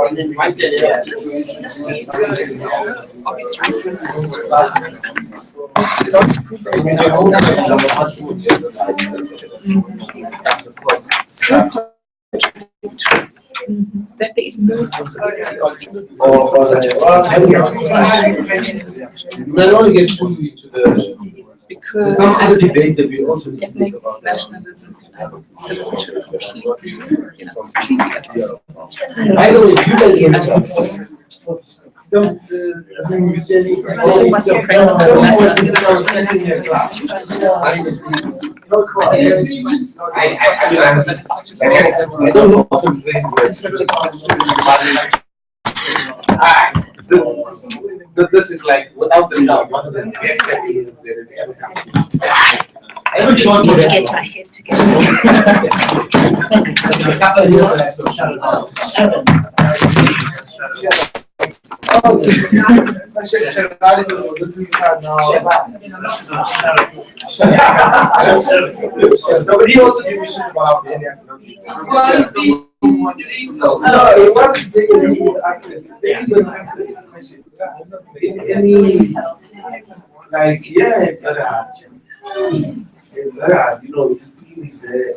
That there is no possibility of might want to get too into the because some other debates that we also need to ethnic think about. nationalism and citizenship is completely, completely different. By the way, you guys don't this is like without the doubt one of the best settings that has ever come. I haven't shown you To that. get my head together. A couple of years but he also did mission about the Indian pronunciation. No, it wasn't taken with accent. There is an accent question. Any, like, yeah, it's very hard. It's very hard. You know, you speak with the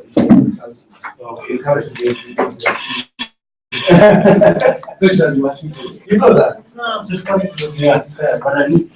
social machine. You know that? No, just one. Yes, but I need.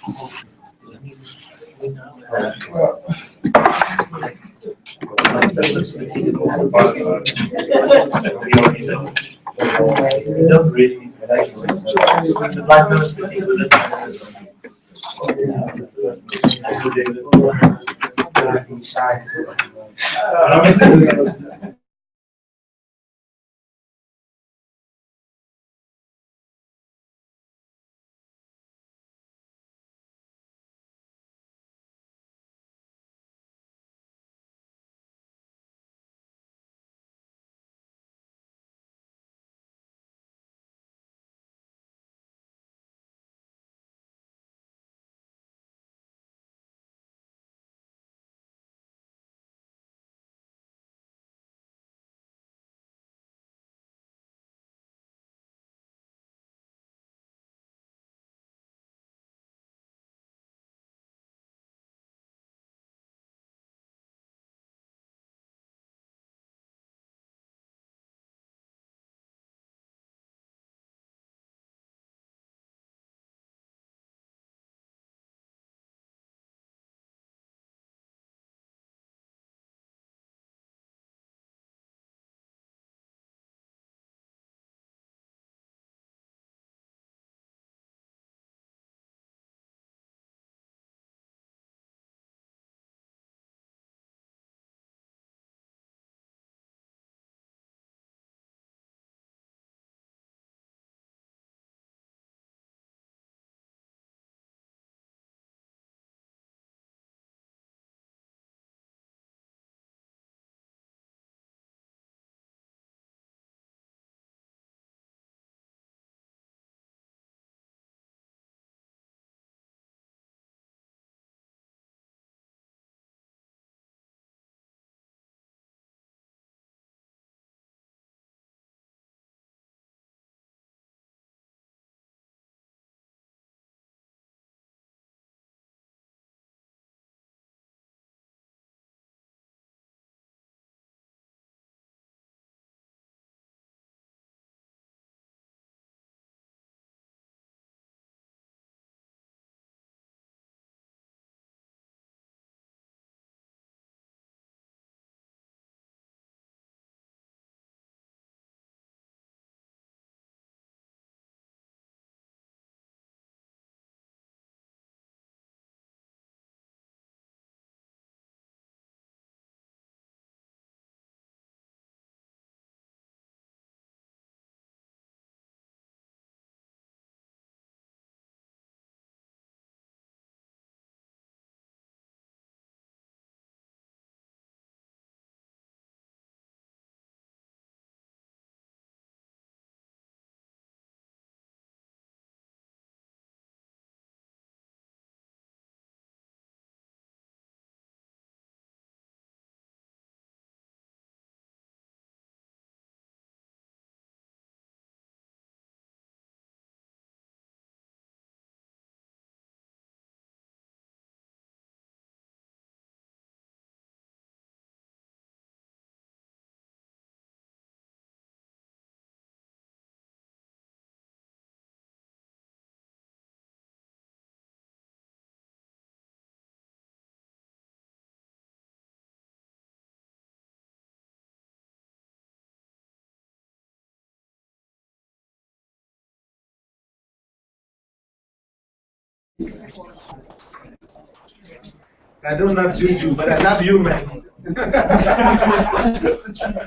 I don't love Juju, but I love you, man.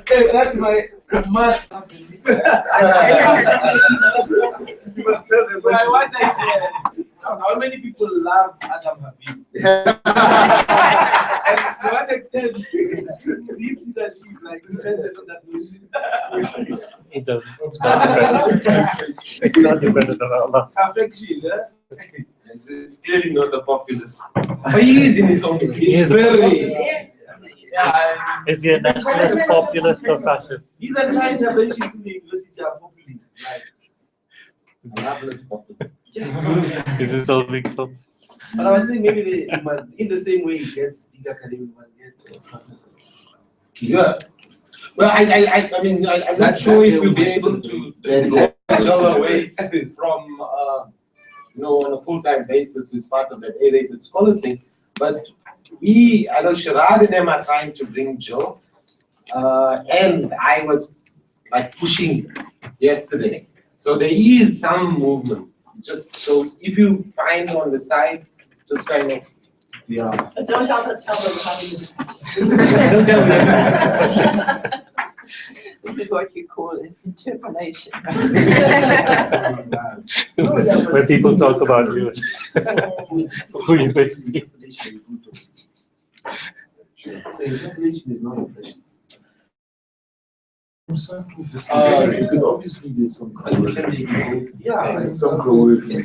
Hey, that's my mother. You must tell them. So I wonder how many people love Adam Habib? And to what extent is his leadership like dependent on that notion? It doesn't. It's not dependent. It's not dependent on Allah. Affection, yeah? He's clearly not a populist. But he is in his own way. He's very. Is he a nationalist, populist, or fascist? His entire interventions in the university are populist. Yes. Is this all big films? But I was saying maybe in the same way he gets big academic, he must get professor. Yeah. Well, I mean, I'm not sure if we'll be able to jump away from, on a full-time basis who's part of that A-rated scholar thing. But I know Sharad and them are trying to bring Joe. And I was like pushing yesterday. So there is some movement. Just so if you find on the side, just kind of, yeah. Don't have to tell them how to do this. Don't tell them. This is what you call interpolation. Where people talk about you. Who you bet. So interpolation is not oppression. Because obviously there's some Yeah, some coercion.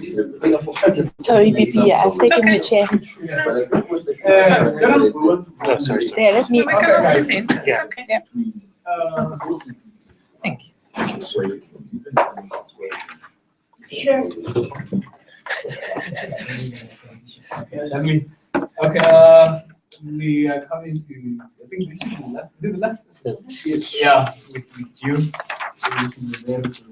Sorry, BP, I've taken the chair. No, sorry. Yeah, let me. Yeah. Okay. Yeah. Thank you. We are coming to, I think this should be the last, is it the last? Yes. Yeah, with you. So we can be there to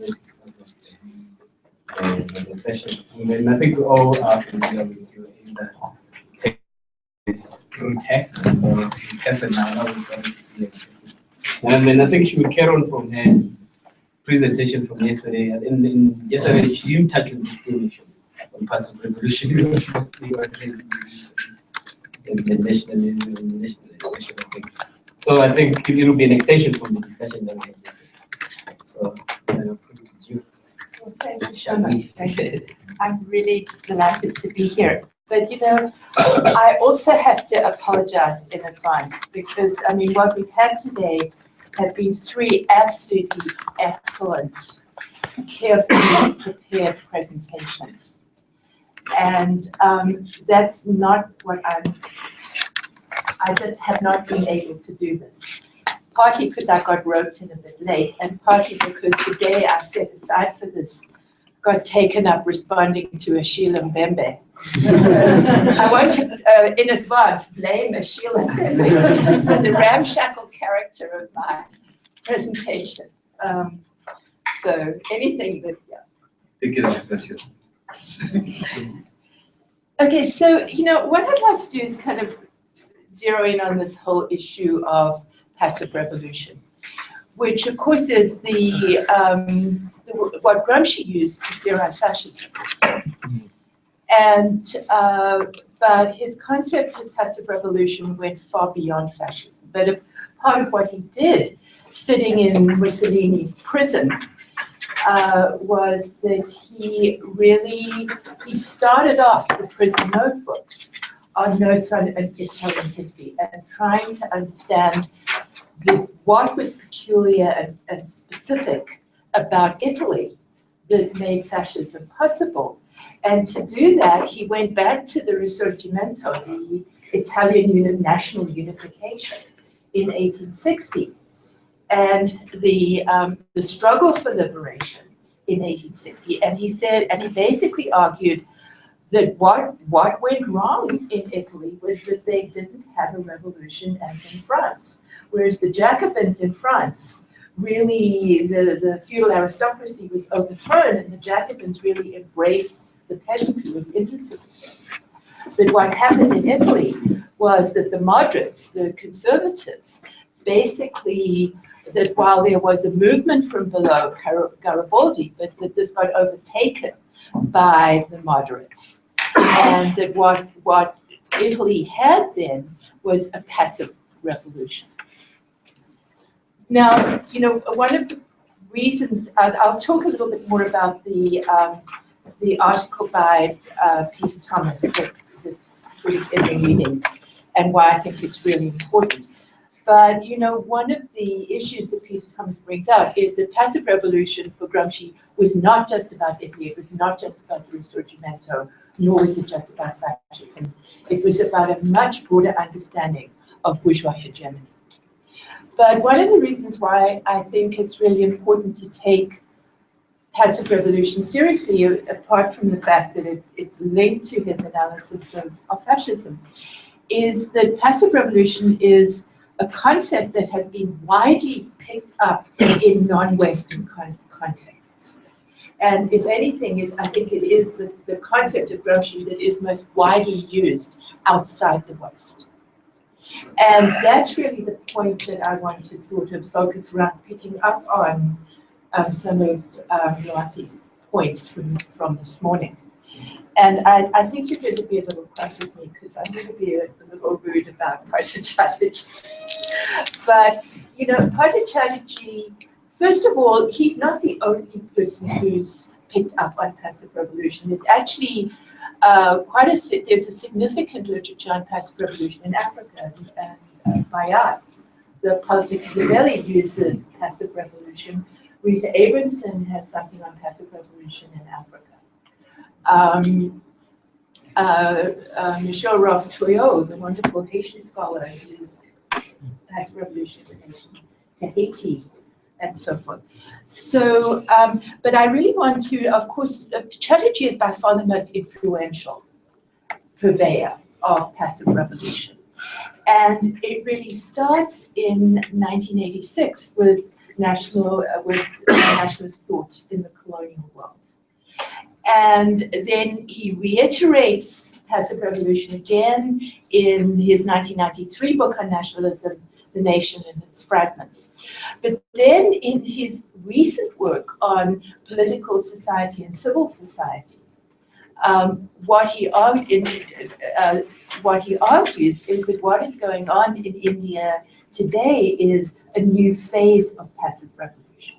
the session. And then I think we all are familiar with you in the through text or in person now. We're going to see it. And then I think she will carry on from her presentation from yesterday. And in yesterday, she didn't touch on this issue on passive revolution. It was mostly on the nationalism and nationalization, I think. So I think it will be an extension from the discussion that we had yesterday. So I'll put it to you. Well, thank you so much. I'm really delighted to be here. But I also have to apologize in advance because what we've had today have been 3 absolutely excellent, carefully prepared presentations. And that's not what I just have not been able to do this. Partly because I got roped in a bit late, and partly because the day I set aside for this got taken up responding to Ashila Mbembe. I want to, in advance, blame Ashila Mbembe for the ramshackle character of my presentation. So anything that, Take it as question. Okay, so what I'd like to do is kind of zero in on this whole issue of passive revolution, which of course is what Gramsci used to theorize fascism. And but his concept of passive revolution went far beyond fascism. But a part of what he did, sitting in Mussolini's prison, was that he started off the prison notebooks on notes on Italian history and trying to understand what was peculiar and specific about Italy that made fascism possible. And to do that, he went back to the Risorgimento, the Italian national unification in 1860. And the struggle for liberation in 1860, and he basically argued that what went wrong in Italy was that they didn't have a revolution as in France, whereas the Jacobins in France really, the feudal aristocracy was overthrown, and the Jacobins really embraced the peasantry with interested. But what happened in Italy was that the moderates, the conservatives, basically, that while there was a movement from below Garibaldi, but that this got overtaken by the moderates. and that what Italy had then was a passive revolution. Now, you know, one of the reasons, I'll talk a little bit more about the article by Peter Thomas that's sort of in the readings and why I think it's really important. But, you know, one of the issues that Peter Thomas brings out is that passive revolution for Gramsci was not just about Italy, it was not just about the Risorgimento, nor was it just about fascism. It was about a much broader understanding of bourgeois hegemony. But one of the reasons why I think it's really important to take passive revolution seriously, apart from the fact that it's linked to his analysis of fascism, is that passive revolution is a concept that has been widely picked up in non-Western contexts. And if anything, I think it is the concept of Gramsci that is most widely used outside the West. And that's really the point that I want to sort of focus around, picking up on some of Loasi's points from this morning. And I think you're going to be a little cross with me because I'm going to be a little rude about Partha Chatterjee. But, you know, Partha Chatterjee, first of all, he's not the only person who's picked up on passive revolution. It's actually there's a significant literature on passive revolution in Africa, and Bayard, the Politics of the Belly, uses passive revolution. Rita Abramson has something on passive revolution in Africa. Michel Rolf Toyot, the wonderful Haitian scholar, used passive revolution to Haiti, and so forth. So, but I really want to, of course, Chatterjee is by far the most influential purveyor of passive revolution. And it really starts in 1986 with nationalist thought in the colonial world. And then he reiterates passive revolution again in his 1993 book on nationalism, The Nation and Its Fragments. But then in his recent work on political society and civil society, what he argues is that what is going on in India today is a new phase of passive revolution.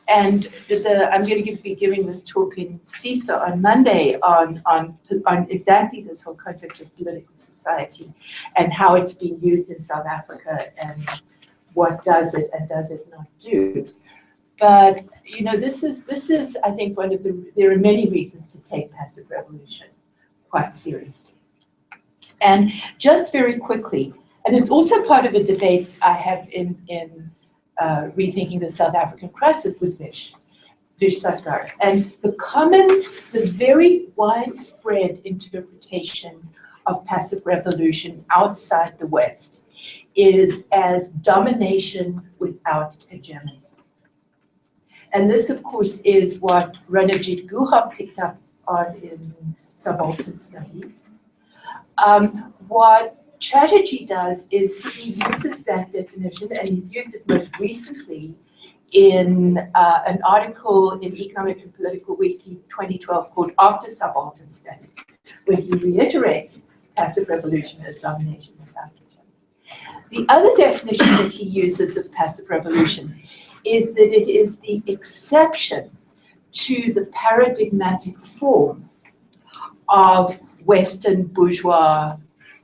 And I'm going to be giving this talk in CISA on Monday on exactly this whole concept of political society and how it's being used in South Africa and what does it and does it not do. But you know, this is I think one of there are many reasons to take passive revolution quite seriously. And just very quickly, and it's also part of a debate I have in Rethinking the South African Crisis with Vish Sarkar. And the very widespread interpretation of passive revolution outside the West is as domination without hegemony. And this, of course, is what Ranajit Guha picked up on in subaltern studies. What Chatterjee does is he uses that definition, and he's used it most recently in an article in Economic and Political Weekly 2012 called After Subaltern Study, where he reiterates passive revolution as domination without hegemony. The other definition that he uses of passive revolution is that it is the exception to the paradigmatic form of Western bourgeois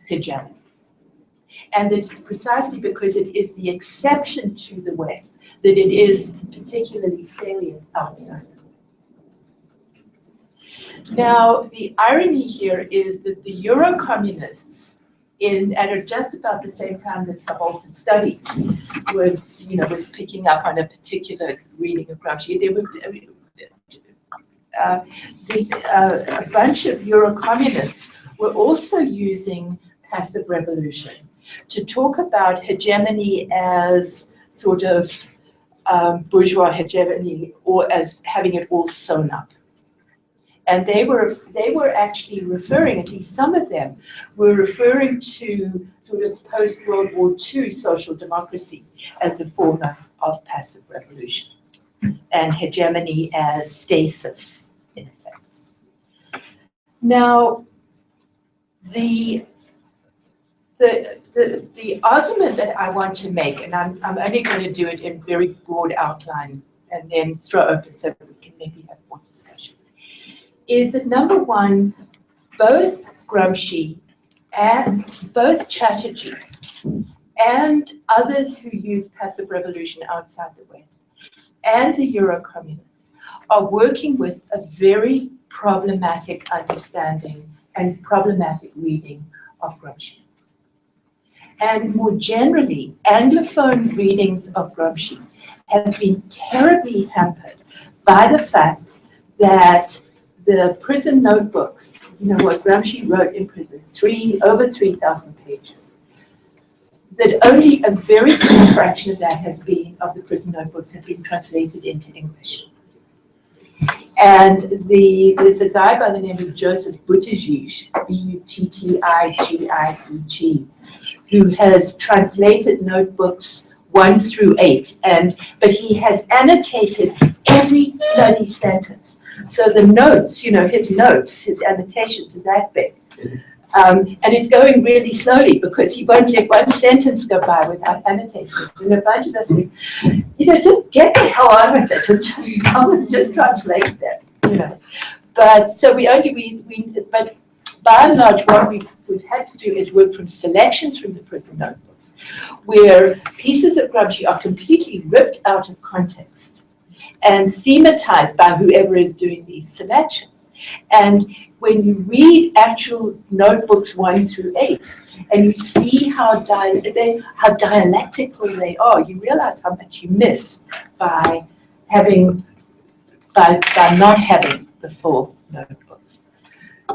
hegemony. And it's precisely because it is the exception to the West that it is particularly salient outside. Now, the irony here is that the Euro-communists, at just about the same time that subaltern studies was picking up on a particular reading of Gramsci, there were a bunch of Euro-communists were also using passive revolution to talk about hegemony as sort of bourgeois hegemony, or as having it all sewn up. And they were actually referring, at least some of them, were referring to sort of post-World War II social democracy as a form of passive revolution, and hegemony as stasis, in effect. Now, the argument that I want to make, and I'm only going to do it in very broad outline and then throw open so that we can maybe have more discussion, is that number one, both Gramsci and both Chatterjee and others who use passive revolution outside the West and the Euro-communists are working with a very problematic understanding and problematic reading of Gramsci. And more generally, Anglophone readings of Gramsci have been terribly hampered by the fact that the prison notebooks, you know, what Gramsci wrote in prison, over 3,000 pages, that only a very small fraction of that of the prison notebooks have been translated into English. And there's a guy by the name of Joseph Buttigieg, Buttigieg, who has translated notebooks 1 through 8, but he has annotated every bloody sentence. So the notes, you know, his annotations are that big. And it's going really slowly because he won't let one sentence go by without annotating it. And a bunch of us think, you know, just get the hell on with it and just translate them, you know. But so but by and large, what we've had to do is work from selections from the prison notebooks, where pieces of Gramsci are completely ripped out of context and thematized by whoever is doing these selections. And when you read actual notebooks 1 through 8, and you see how dialectical they are, you realize how much you miss by not having the full notebooks.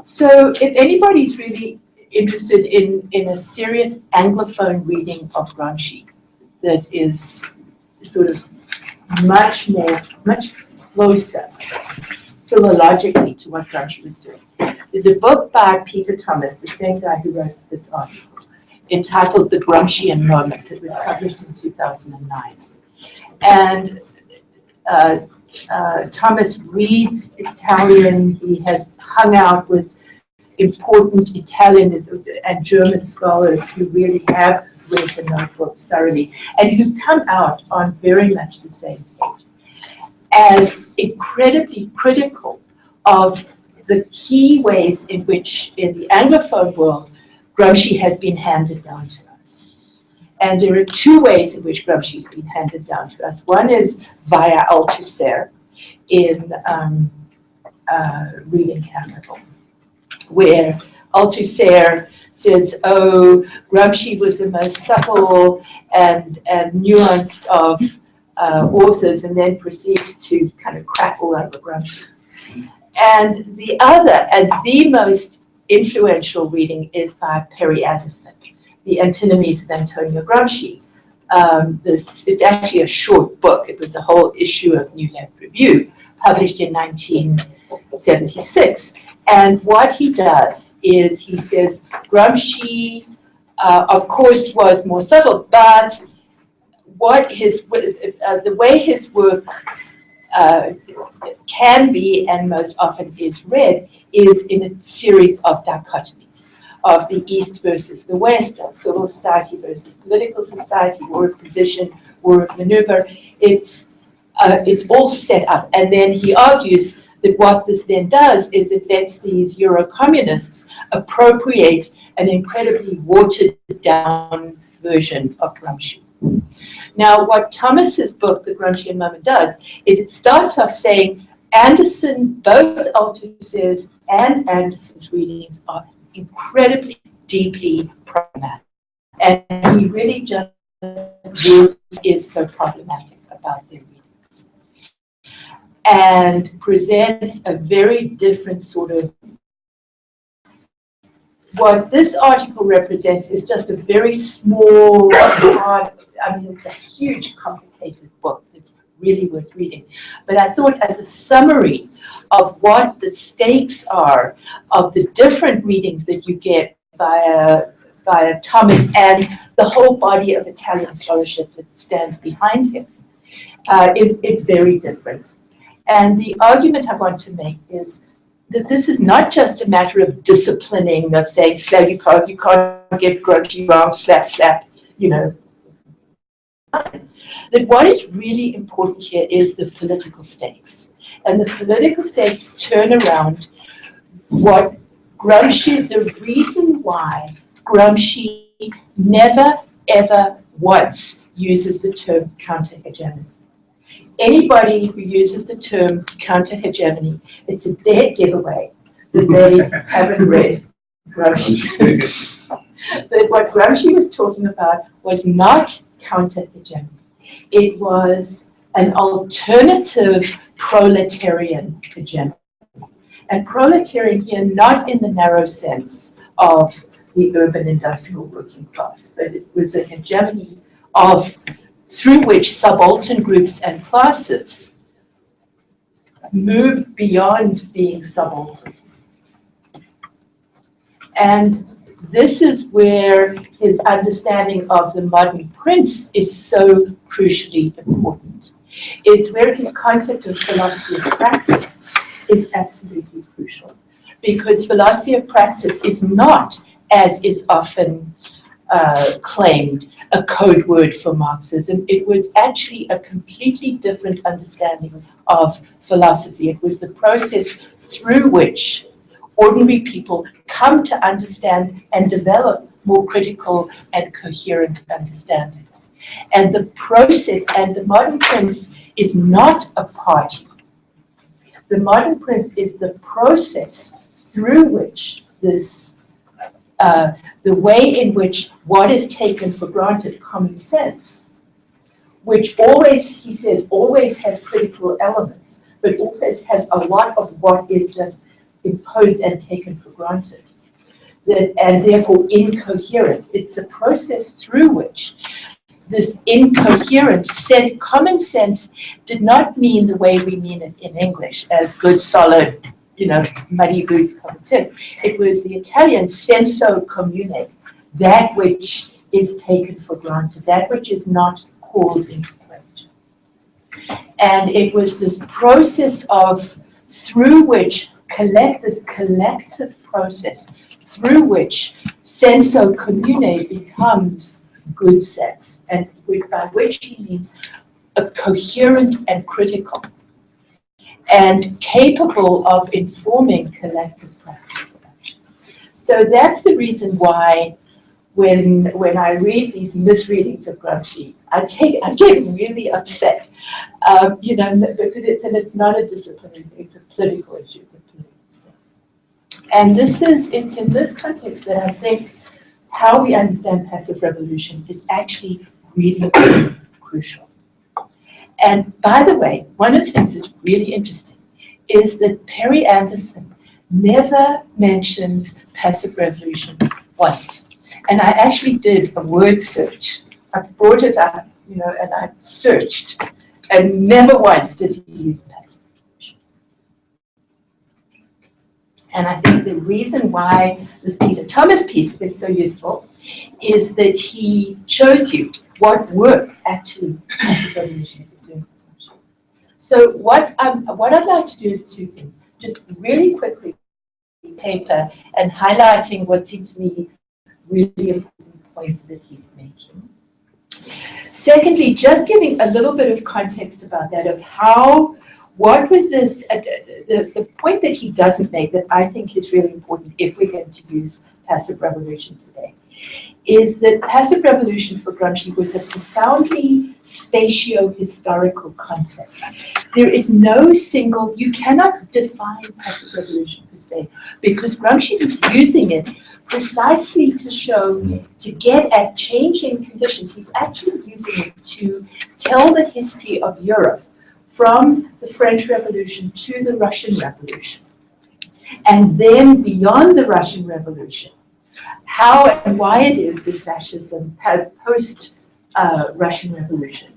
So if anybody's really interested in a serious Anglophone reading of Gramsci that is sort of much closer philologically to what Gramsci was doing, there's a book by Peter Thomas, the same guy who wrote this article, entitled The Gramscian Moment. It was published in 2009. And Thomas reads Italian. He has hung out with important Italian and German scholars who really have read the notebooks thoroughly and who come out on very much the same page as incredibly critical of the key ways in which, in the Anglophone world, Gramsci has been handed down to us. And there are 2 ways in which Gramsci has been handed down to us. One is via Althusser in Reading Capital, where Althusser says, oh, Gramsci was the most subtle and nuanced of authors, and then proceeds to kind of crap all over Gramsci. And the other, and the most influential reading is by Perry Anderson, The Antinomies of Antonio Gramsci. It's actually a short book. It was a whole issue of New Left Review, published in 1976. And what he does is he says Gramsci, of course, was more subtle, but the way his work can be and most often is read is in a series of dichotomies of the East versus the West, of civil society versus political society, war of position, war of maneuver. It's all set up. And then he argues that what this then does is it lets these Euro-communists appropriate an incredibly watered down version of Gramsci. Now, what Thomas's book, The Gramscian Moment, does is it starts off saying Anderson, both Althusser's and Anderson's readings are incredibly deeply problematic. And he really just is so problematic about their readings. And presents a very different sort of, what this article represents is just a very small, it's a huge, complicated book that's really worth reading. But I thought as a summary of what the stakes are of the different readings that you get via Thomas and the whole body of Italian scholarship that stands behind him is very different. And the argument I want to make is that this is not just a matter of disciplining, of saying, slap, you can't get Gramsci wrong, slap, slap, you know. That what is really important here is the political stakes. And the political stakes turn around what Gramsci, the reason why Gramsci never, ever once uses the term counter-hegemony. Anybody who uses the term counter-hegemony, it's a dead giveaway that they haven't read Gramsci. That what Gramsci was talking about was not counter-hegemony. It was an alternative proletarian hegemony. And proletarian here, not in the narrow sense of the urban industrial working class, but it was a hegemony through which subaltern groups and classes moved beyond being subalterns. And this is where his understanding of the modern prince is so crucially important. It's where his concept of philosophy of praxis is absolutely crucial, because philosophy of praxis is not, as is often claimed, a code word for Marxism. It was actually a completely different understanding of philosophy. It was the process through which ordinary people come to understand and develop more critical and coherent understandings. And the process, and the modern prince is not a party. The modern prince is the process through which this, the way in which what is taken for granted, common sense, which always, he says, always has critical elements, but always has a lot of what is just imposed and taken for granted, and therefore incoherent. It's the process through which this incoherent common sense did not mean the way we mean it in English, as good, solid, you know, muddy boots common sense. It was the Italian senso comune, that which is taken for granted, that which is not called into question. And it was this process through which this collective process through which senso comune becomes good sense, and by which he means a coherent and critical and capable of informing collective practice. So that's the reason why when I read these misreadings of Gramsci, I get really upset, you know, because it's not a disciplinary thing, it's a political issue. And it's in this context that I think how we understand passive revolution is actually really, really crucial. And by the way, one of the things that's really interesting is that Perry Anderson never mentions passive revolution once. And I actually did a word search. I brought it up, you know, and I searched, and never once did he use passive revolution. And I think the reason why this Peter Thomas piece is so useful is that he shows you what work actually passive revolution is doing. So what I'd like to do is two things. Just really quickly, paper, and highlighting what seem to me really important points that he's making. Secondly, just giving a little bit of context about that, of what was this, the point that he doesn't make that I think is really important if we're going to use passive revolution today, is that passive revolution for Gramsci was a profoundly spatio-historical concept. There is no single, you cannot define passive revolution per se, because Gramsci is using it precisely to show, to get at changing conditions. He's actually using it to tell the history of Europe from the French Revolution to the Russian Revolution. And then beyond the Russian Revolution, how and why it is that fascism had post-Russian Revolution,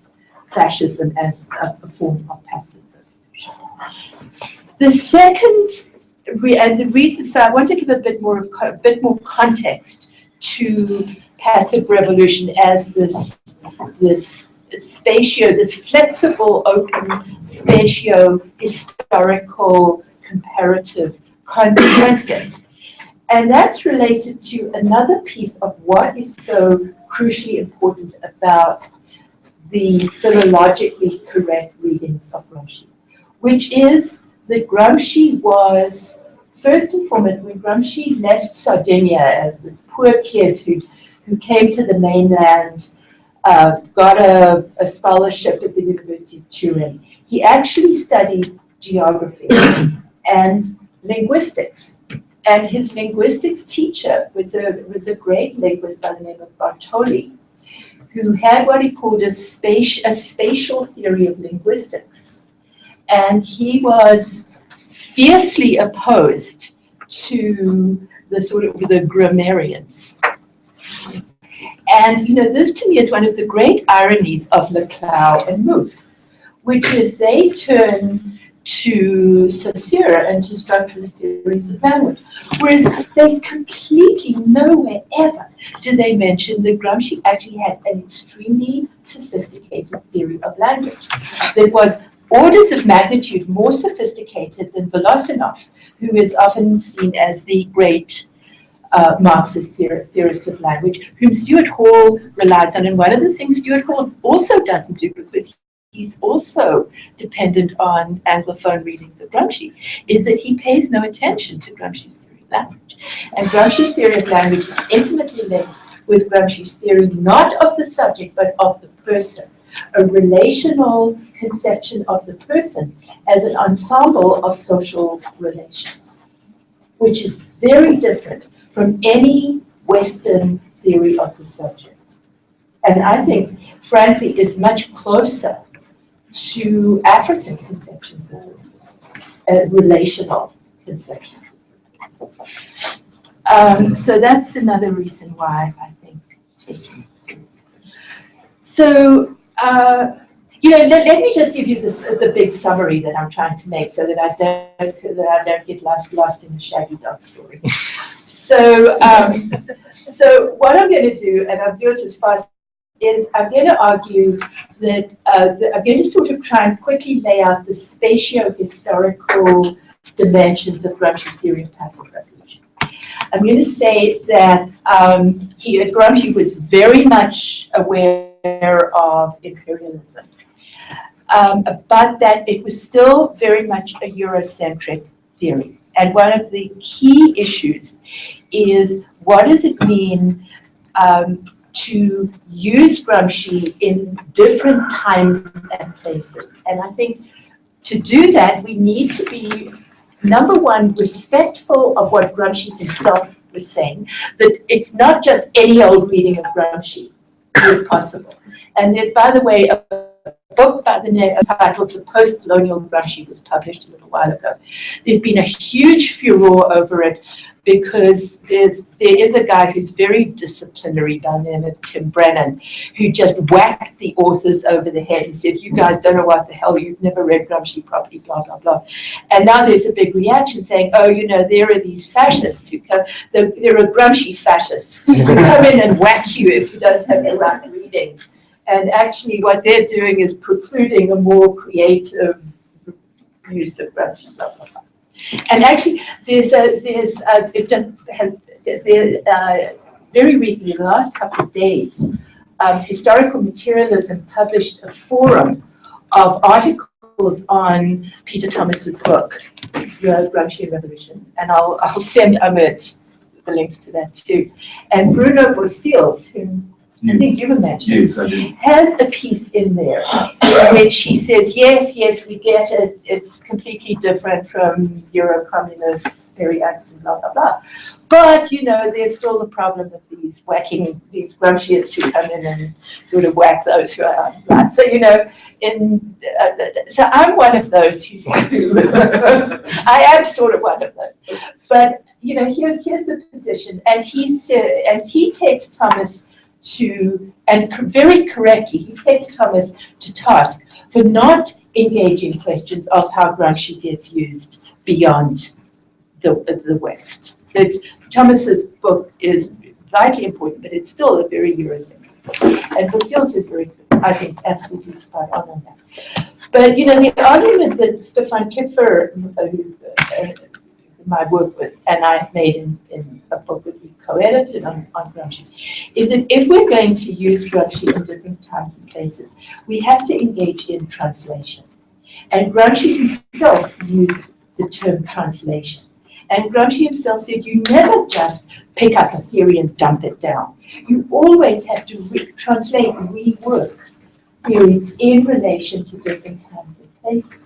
fascism as a form of passive revolution. The second, and the reason, so I want to give a bit more context to passive revolution as this flexible, open, spatio-historical, comparative concept. And that's related to another piece of what is so crucially important about the philologically correct readings of Gramsci, which is that Gramsci was, first and foremost, when Gramsci left Sardinia as this poor kid who came to the mainland, got a scholarship at the University of Turin, he actually studied geography and linguistics. And his linguistics teacher was a great linguist by the name of Bartoli, who had what he called a spatial theory of linguistics. And he was fiercely opposed to the grammarians. And this to me is one of the great ironies of Leclau and Mouffe, which is they turn to Saussure and to structuralist theories of language, whereas they completely nowhere ever do they mention that Gramsci actually had an extremely sophisticated theory of language that was orders of magnitude more sophisticated than Volosinov, who is often seen as the great Marxist theorist of language, whom Stuart Hall relies on. And one of the things Stuart Hall also doesn't do, because he's also dependent on Anglophone readings of Gramsci, is that he pays no attention to Gramsci's theory of language. And Gramsci's theory of language is intimately linked with Gramsci's theory not of the subject, but of the person, a relational conception of the person as an ensemble of social relations, which is very different from any Western theory of the subject. And I think, frankly, is much closer to African conceptions of this, relational conceptions. So that's another reason why I think taking it seriously. So, let me just give you the big summary that I'm trying to make, so that I don't get lost in a shaggy dog story. So, so what I'm going to do, and I'll do it as fast, is I'm going to argue that I'm going to sort of try and quickly lay out the spatio-historical dimensions of Gramsci's theory of passive revolution. I'm going to say that Gramsci was very much aware of imperialism, but that it was still very much a Eurocentric theory. And one of the key issues is, what does it mean to use Gramsci in different times and places? And I think to do that, we need to be, number one, respectful of what Gramsci himself was saying, that it's not just any old reading of Gramsci is possible. And there's, by the way, a book by the name titled The Post-Colonial Gramsci was published a little while ago. There's been a huge furore over it, because there is a guy who's very disciplinary by the name of Tim Brennan, who just whacked the authors over the head and said, you guys don't know what the hell, you've never read Gramsci properly, blah, blah, blah. And now there's a big reaction saying, oh, there are these fascists who come, there are Gramsci fascists who come in and whack you if you don't have the right reading. And actually what they're doing is precluding a more creative use of Gramsci, blah, blah, blah. And actually, very recently, in the last couple of days, Historical Materialism published a forum of articles on Peter Thomas's book, The Gramscian Revolution, and I'll send Amit the links to that too. And Bruno Bostiels, whom I think you mentioned, Yes, I did. has a piece in there in which he says, yes, we get it, it's completely different from Euro-communist theory acts and blah, blah, blah. But, there's still the problem of these Gramscians who come in and sort of whack those who are right. So, so I'm one of those who I am sort of one of those. But, here's the position. And he takes Thomas and very correctly, he takes Thomas to task for not engaging questions of how Gramsci gets used beyond the West. That Thomas's book is vitally important, but it's still a very Eurocentric book. And Bostiels is very, I think, absolutely spot on that. But, the argument that Stefan Kipfer, who my work with, and I made in a book that we co-edited on Gramsci, is that if we're going to use Gramsci in different times and places, we have to engage in translation. And Gramsci himself used the term translation. And Gramsci himself said you never just pick up a theory and dump it down. You always have to translate and rework theories in relation to different times and places.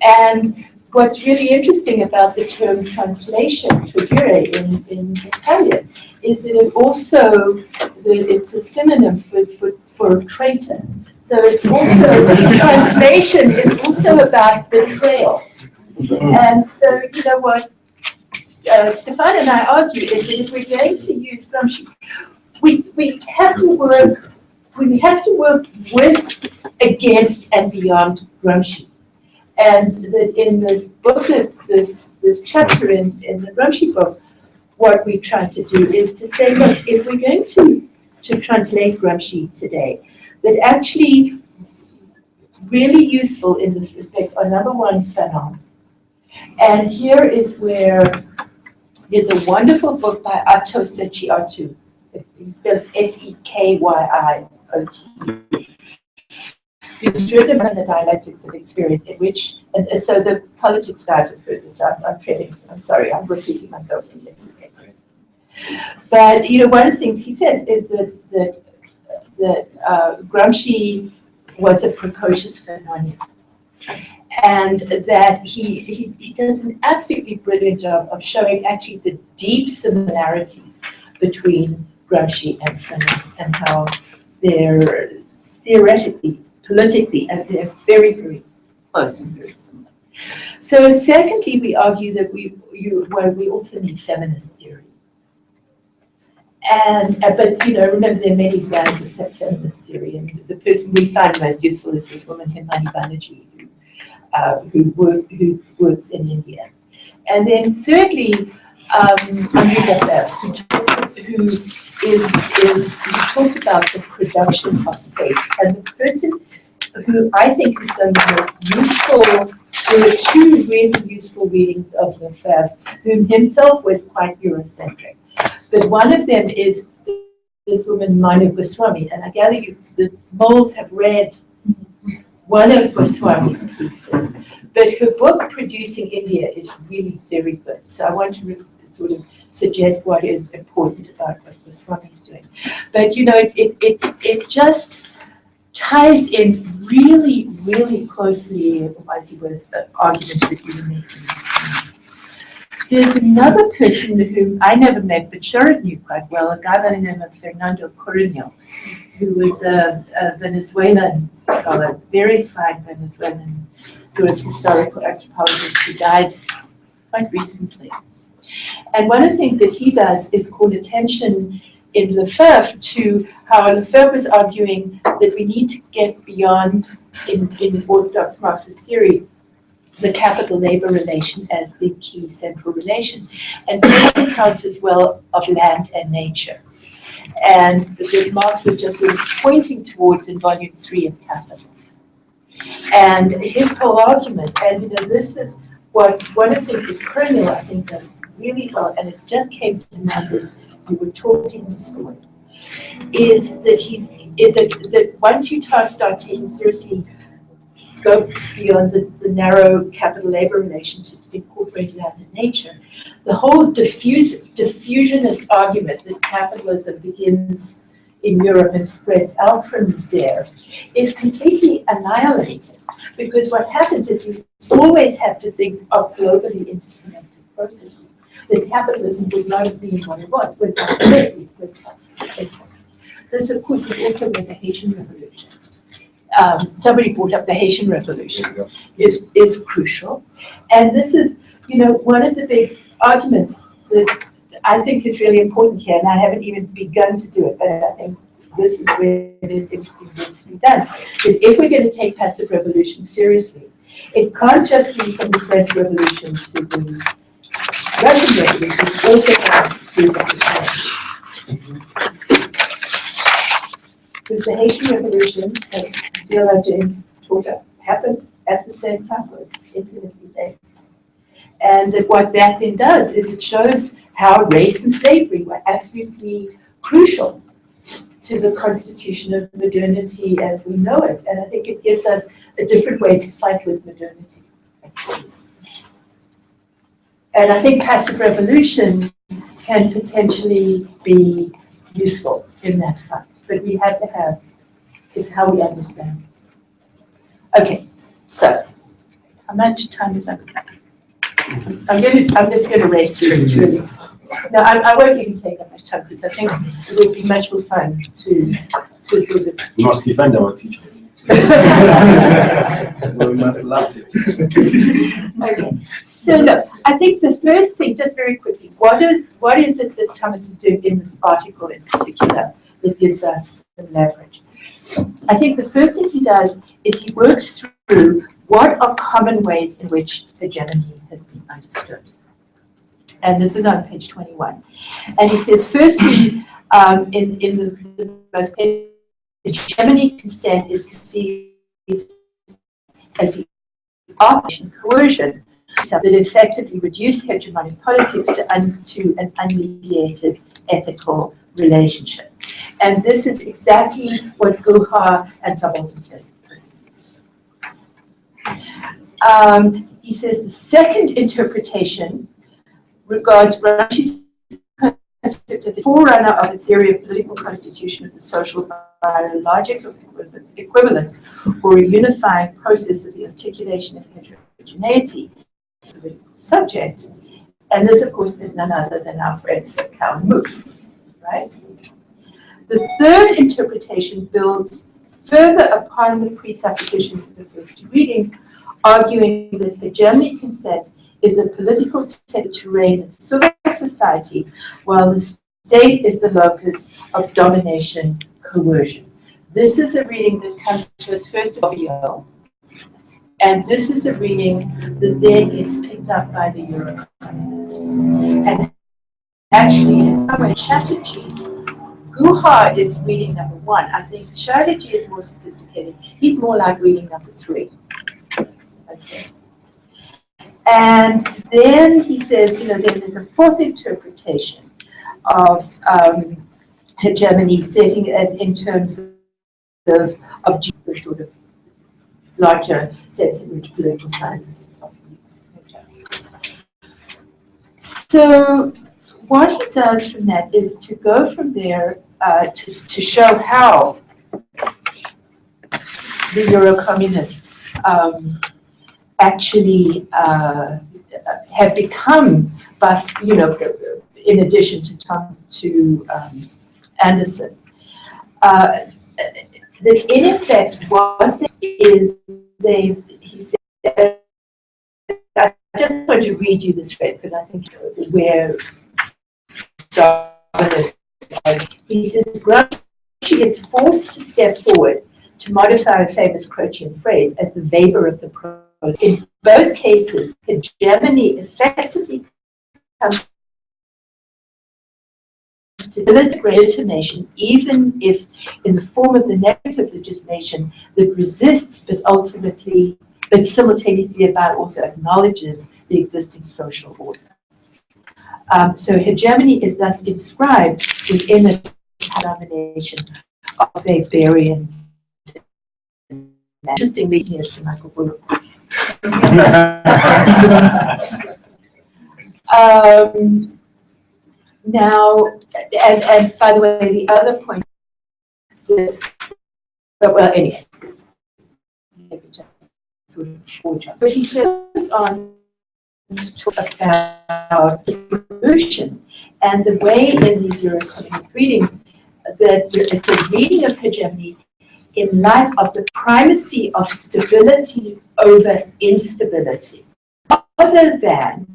And what's really interesting about the term translation, tradurre in Italian, is that it also, it's a synonym for traitor. So it's also, translation is also about betrayal. And so, you know what Stefan and I argue is that if we're going to use Gramsci, we have to work with, against, and beyond Gramsci. And that in this book, this chapter in the Gramsci book, what we try to do is to say, look, if we're going to translate Gramsci today, that actually really useful in this respect are number one, Fanon. And here is where there's a wonderful book by Atto Sechiatu. You spell S-E-K-Y-I-O-T. It's written on the dialectics of experience, in which, and so the politics guys have heard this. I'm sorry, I'm repeating myself from yesterday. But you know, one of the things he says is that Gramsci was a precocious Fanonian, and that he does an absolutely brilliant job of showing actually the deep similarities between Gramsci and Fanon, and how they're theoretically, politically, and they're very, very close and very similar. So secondly, we argue that we also need feminist theory. And but you know, remember there are many brands of feminist theory, and the person we find most useful is this woman Himani Banerjee, who works in India. And then thirdly, Amrita Bhatt, who talked about the production of space, and the person who I think has done the most useful. There are two really useful readings of Lefebvre, who himself was quite Eurocentric. But one of them is this woman, Manu Goswami, and I gather the moles have read one of Goswami's pieces. But her book, Producing India, is really very good. So I want to sort of suggest what is important about what Goswami is doing. But you know, it just ties in really, really closely with the arguments that you were making. There's another person whom I never met, but Sharon knew quite well, a guy by the name of Fernando Coronel, who was a Venezuelan scholar, very fine Venezuelan sort of historical anthropologist who died quite recently. And one of the things that he does is call attention in Lefebvre to how Lefebvre was arguing that we need to get beyond, in Orthodox Marxist theory, the capital-labor relation as the key central relation, and take account as well of land and nature. And that Marx was just sort of pointing towards in volume 3 of Capital. And his whole argument, and you know, this is what one of the things that Colonel, I think, does really well, and it just came to mind as you were talking this morning, is that that once you start taking seriously, go beyond the narrow capital-labor relation to incorporate land and nature, the whole diffusionist argument that capitalism begins in Europe and spreads out from there is completely annihilated, because what happens is you always have to think of globally interconnected processes. That capitalism would not have been what it was without slavery, This, of course, is also where the Haitian Revolution. Somebody brought up the Haitian Revolution is crucial, and this is, you know, one of the big arguments that I think is really important here, and I haven't even begun to do it, but I think this is where it is interesting work to be done. That if we're going to take passive revolution seriously, it can't just be from the French Revolution to the Russian Revolution, it's also has to do with the because the Haitian Revolution, as Zilla James taught us, happened at the same time, was intimately linked. And that what that then does is it shows how race and slavery were absolutely crucial to the constitution of modernity as we know it. And I think it gives us a different way to fight with modernity. And I think passive revolution can potentially be useful in that fight. But we have to have, it's how we understand. Okay, so how much time is up? I'm just going to race through this really. No, I won't even take up much time because I think it would be much more fun to sort of. We must defend our teacher. We must love it. Okay, so look, I think the first thing, just very quickly, what is it that Thomas is doing in this article in particular that gives us some leverage? I think the first thing he does is he works through what are common ways in which hegemony has been understood. And this is on page 21. And he says, firstly, in the most hegemony consent is conceived as the operation coercion that effectively reduce hegemonic politics to an unmediated ethical relationship. And this is exactly what Guha and Subaltern said. He says the second interpretation regards Gramsci's concept of the forerunner of the theory of political constitution of the social biological equivalence, or a unifying process of the articulation of heterogeneity as a subject. And this, of course, is none other than our friends Karl Muth, right? The third interpretation builds further upon the presuppositions of the first two readings, arguing that hegemonic consent is a political terrain of civil society, while the state is the locus of domination coercion. This is a reading that comes to us first of all, and this is a reading that then gets picked up by the Euro-communists. And actually, in some way, Chatterjee's Guha is reading number one. I think Chatterjee is more sophisticated. He's more like reading number three. Okay. And then he says, then there's a fourth interpretation of hegemony, setting it in terms of the sort of larger sense in which political sciences use hegemony. So what he does from that is to go from there to show how the Euro-communists actually have become, but in addition to Anderson, that in effect what is he said. I just want to read you this phrase because I think we're dominant. He says Gramsci is forced to step forward to modify a famous Croatian phrase as the Weber of the prose. In both cases, hegemony effectively comes to legitimation, even if in the form of the negative legitimation that resists, but simultaneously about also acknowledges the existing social order. So hegemony is thus inscribed within a denomination of Weberian. Interestingly, here's to Michael Bullock. Now, and by the way, the other point, anyway, but he says on to talk about evolution and the way in these Euro-communist readings that it's a reading of hegemony in light of the primacy of stability over instability, other than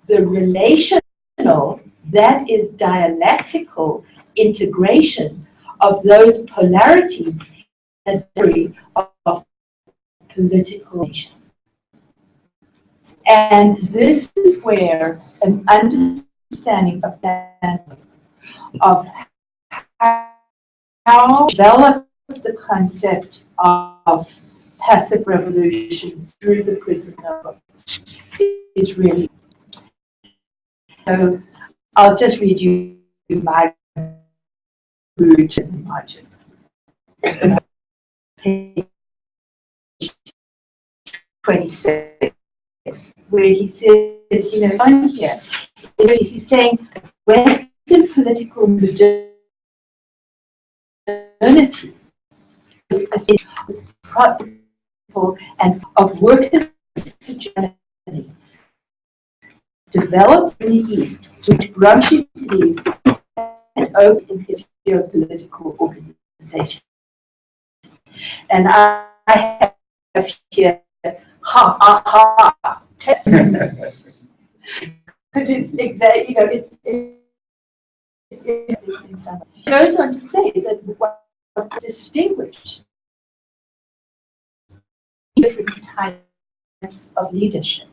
the relational, that is dialectical integration of those polarities and theory of political nation. And this is where an understanding of that, of how to develop the concept of passive revolutions through the prisoner is really. So I'll just read you my margin. Page 26, where he says, you know, on here, he's saying Western political modernity is a and of workers for Germany developed in the East, which Gramsci believed and owed in his geopolitical organization. And I have here, text. Because it's exactly, you know, it's in some. He goes on to say that what distinguished different types of leadership.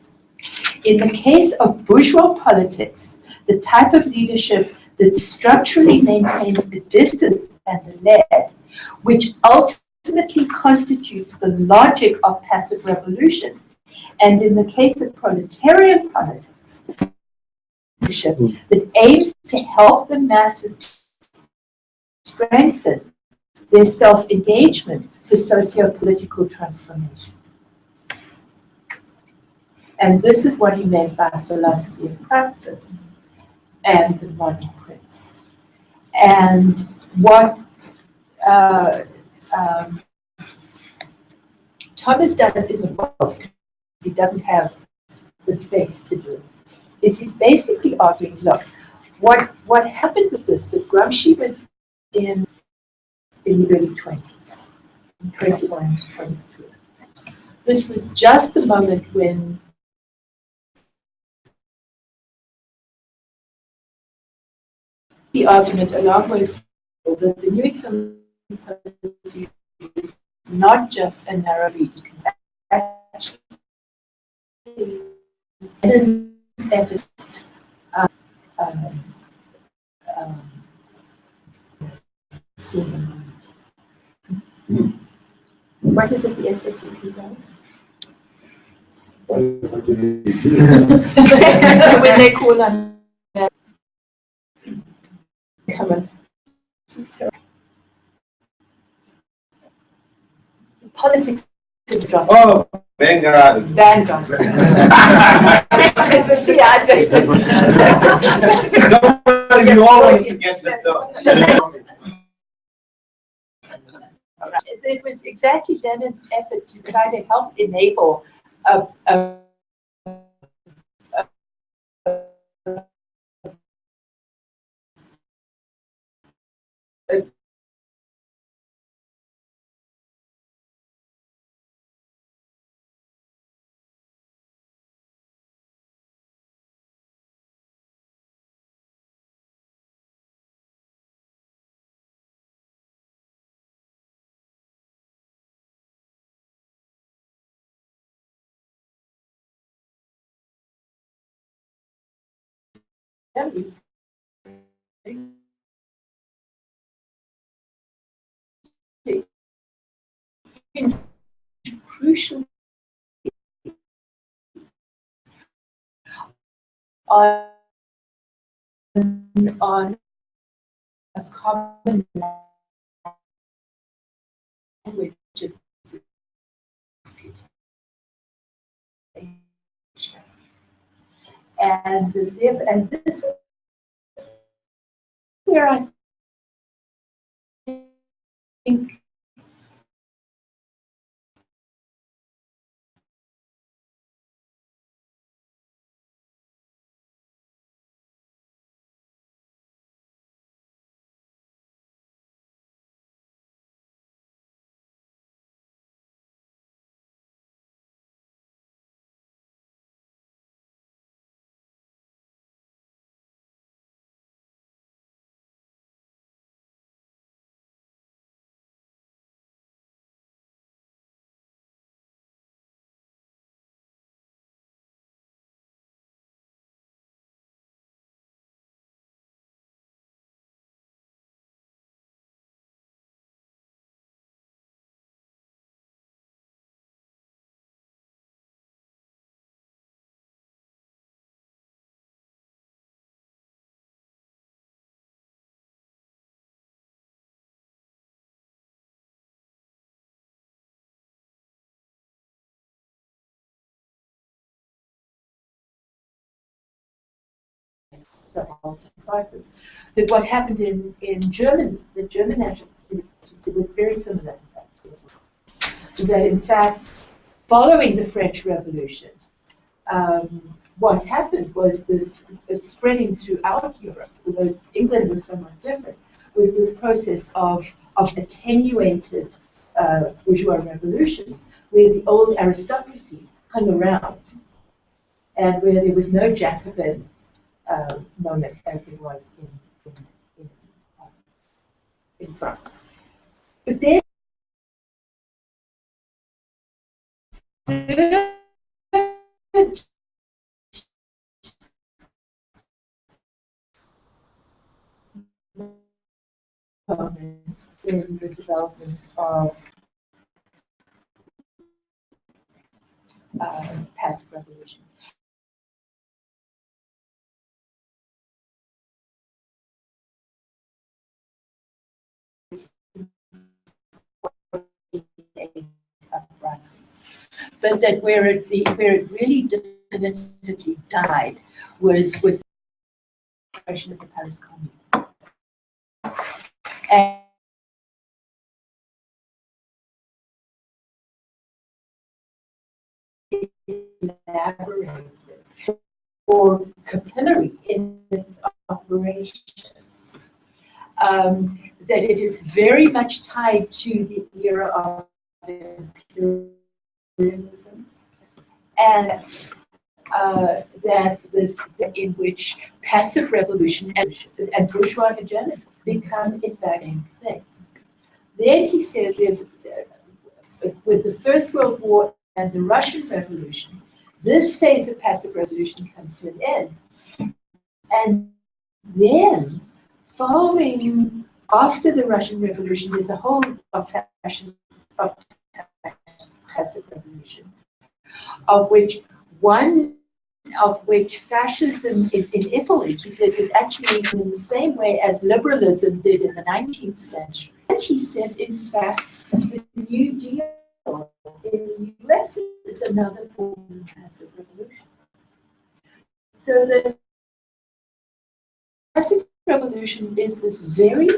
In the case of bourgeois politics, the type of leadership that structurally maintains the distance and the lead, which ultimately constitutes the logic of passive revolution. And in the case of proletarian politics, leadership that aims to help the masses strengthen their self-engagement for socio-political transformation. And this is what he meant by philosophy of praxis and the modern prince. And what Thomas does in the book, he doesn't have the space to do, is he's basically arguing, look, what happened was this, that Gramsci was in the early 20s, 21 to 23. This was just the moment when the argument, along with that the new economic policy is not just a narrow read. You can actually what is it the SSCP does? When they call on come on. This is terrible. Politics is a drop. Oh, Vanguard. Vanguard. It's a CIA. You all want to get that done. It was exactly Lenin's effort to try to help enable a crucial on a common language of disputation. And this is where I think the crisis. But what happened in Germany, the German national was very similar, in fact, that in fact, following the French Revolution, what happened was this spreading throughout Europe, although England was somewhat different, was this process of attenuated bourgeois revolutions, where the old aristocracy hung around, and where there was no Jacobin moment as there was in France. But then in the development of passive revolution. Uprisings. But that where it really definitively died was with the creation of the Paris Commune. And elaborated or capillary in its operations. That it is very much tied to the era of imperialism, and that this in which passive revolution and bourgeois hegemony become in fact the same thing. Then he says there's with the First World War and the Russian Revolution, this phase of passive revolution comes to an end, and then following after the Russian Revolution, there's a whole of passive revolution, of which fascism in Italy, he says, is actually in the same way as liberalism did in the 19th century. And he says, in fact, the New Deal in the US is another form of passive revolution. So the passive revolution is this very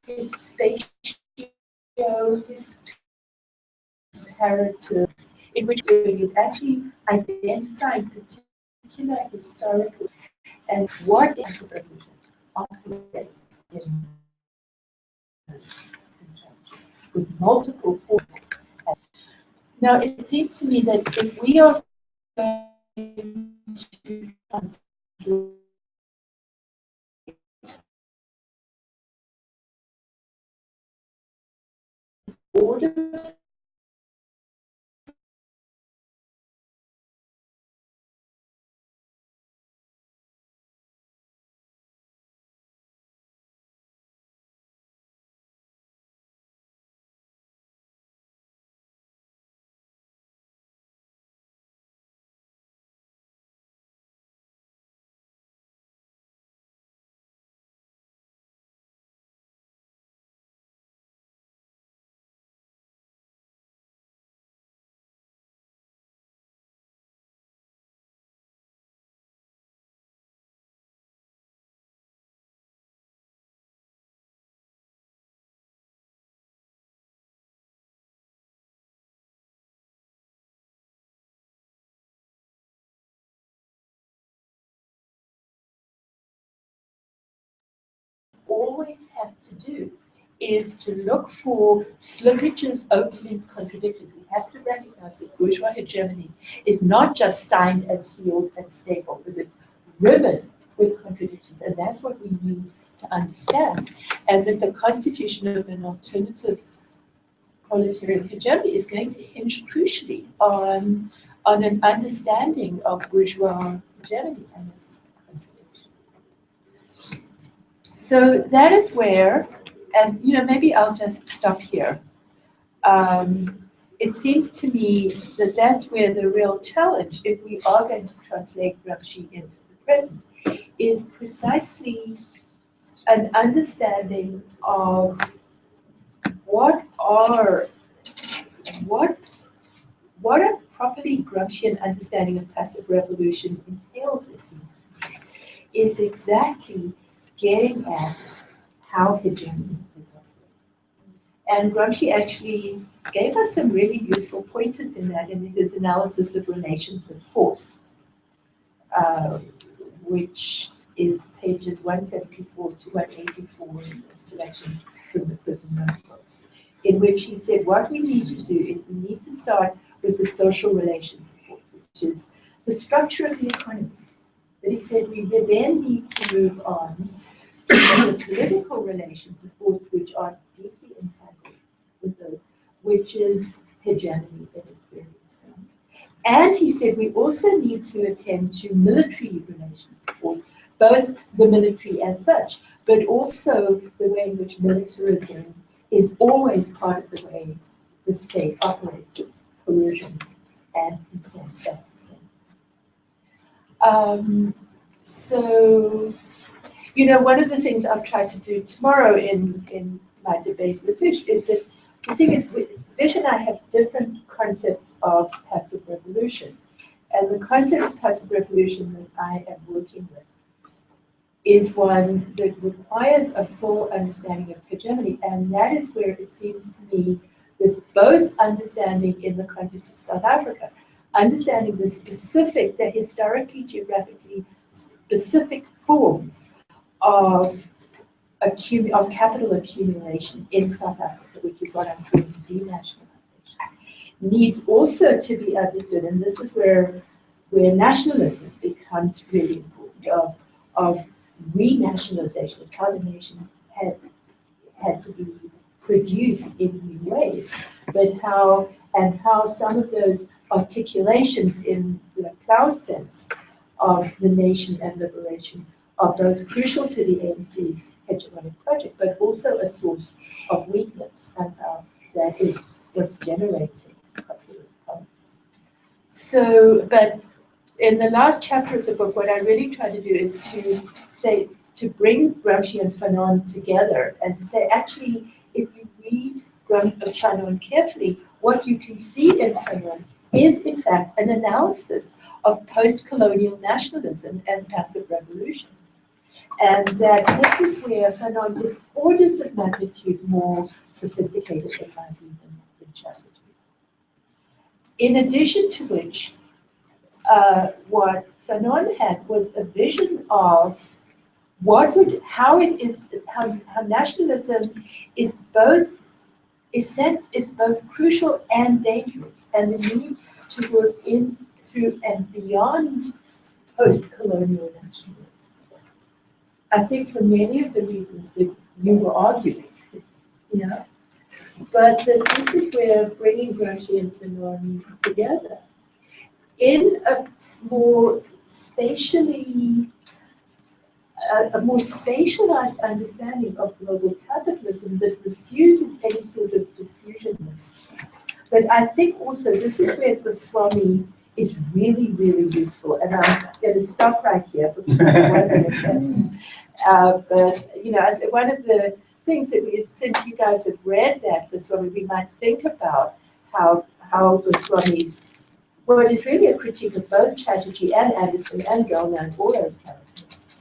spatio-comparative in which it is actually identifying particular historical and what is the revolution with multiple forms. Now, it seems to me that if we are going to translate order always have to do is to look for slippages, openings, contradictions. We have to recognize that bourgeois hegemony is not just signed and sealed and stable, but it's riven with contradictions, and that's what we need to understand. And that the constitution of an alternative proletarian hegemony is going to hinge crucially on an understanding of bourgeois hegemony and its contradictions. So that is where, and maybe I'll just stop here. It seems to me that that's where the real challenge, if we are going to translate Gramsci into the present, is precisely an understanding of what a properly Gramscian understanding of passive revolution entails, it seems. is exactly getting at how hegemony is operating. And Gramsci actually gave us some really useful pointers in that in his analysis of relations of force, which is pages 174 to 184 in the selections from the prison notebooks, in which he said what we need to do is we need to start with the social relations of force, which is the structure of the economy. But he said we then need to move on to the political relations of force, which are deeply entangled with those, which is hegemony in its various forms. And he said we also need to attend to military relations of force, both the military as such, but also the way in which militarism is always part of the way the state operates, its coercion and consent at the same time. So, you know, one of the things I'll try to do tomorrow in my debate with Vish is that the thing is, Vish and I have different concepts of passive revolution. And the concept of passive revolution that I am working with is one that requires a full understanding of hegemony. And that is where it seems to me that both understanding in the context of South Africa, understanding the specific, the historically, geographically specific forms of capital accumulation in South Africa, which is what I'm calling denationalization, needs also to be understood, and this is where nationalism becomes really important, of renationalization, of how the nation had to be produced in new ways, but how some of those articulations in the Klaus sense of the nation and liberation are both crucial to the ANC's hegemonic project, but also a source of weakness, and how that is what's generating populism. So, but in the last chapter of the book, what I really try to do is to bring Gramsci and Fanon together and to say, actually, if you read Fanon carefully, what you can see in Fanon is, in fact, an analysis of post-colonial nationalism as passive revolution. And that this is where Fanon is orders of magnitude more sophisticated than Chatterjee. In addition to which, what Fanon had was a vision of how nationalism is both crucial and dangerous, and the need to work in, through, and beyond post-colonial nationalism. I think for many of the reasons that you were arguing, but that this is where bringing Gramsci and Fanon together in a more spatialized understanding of global capitalism that refuses any sort of diffusionness. But I think also this is where Goswami is really, really useful. And I'm going to stop right here because but one of the things that since you guys have read that Goswami, we might think about how Goswami's, what is really a critique of both Chatterjee and Anderson and Gellner and all those characters,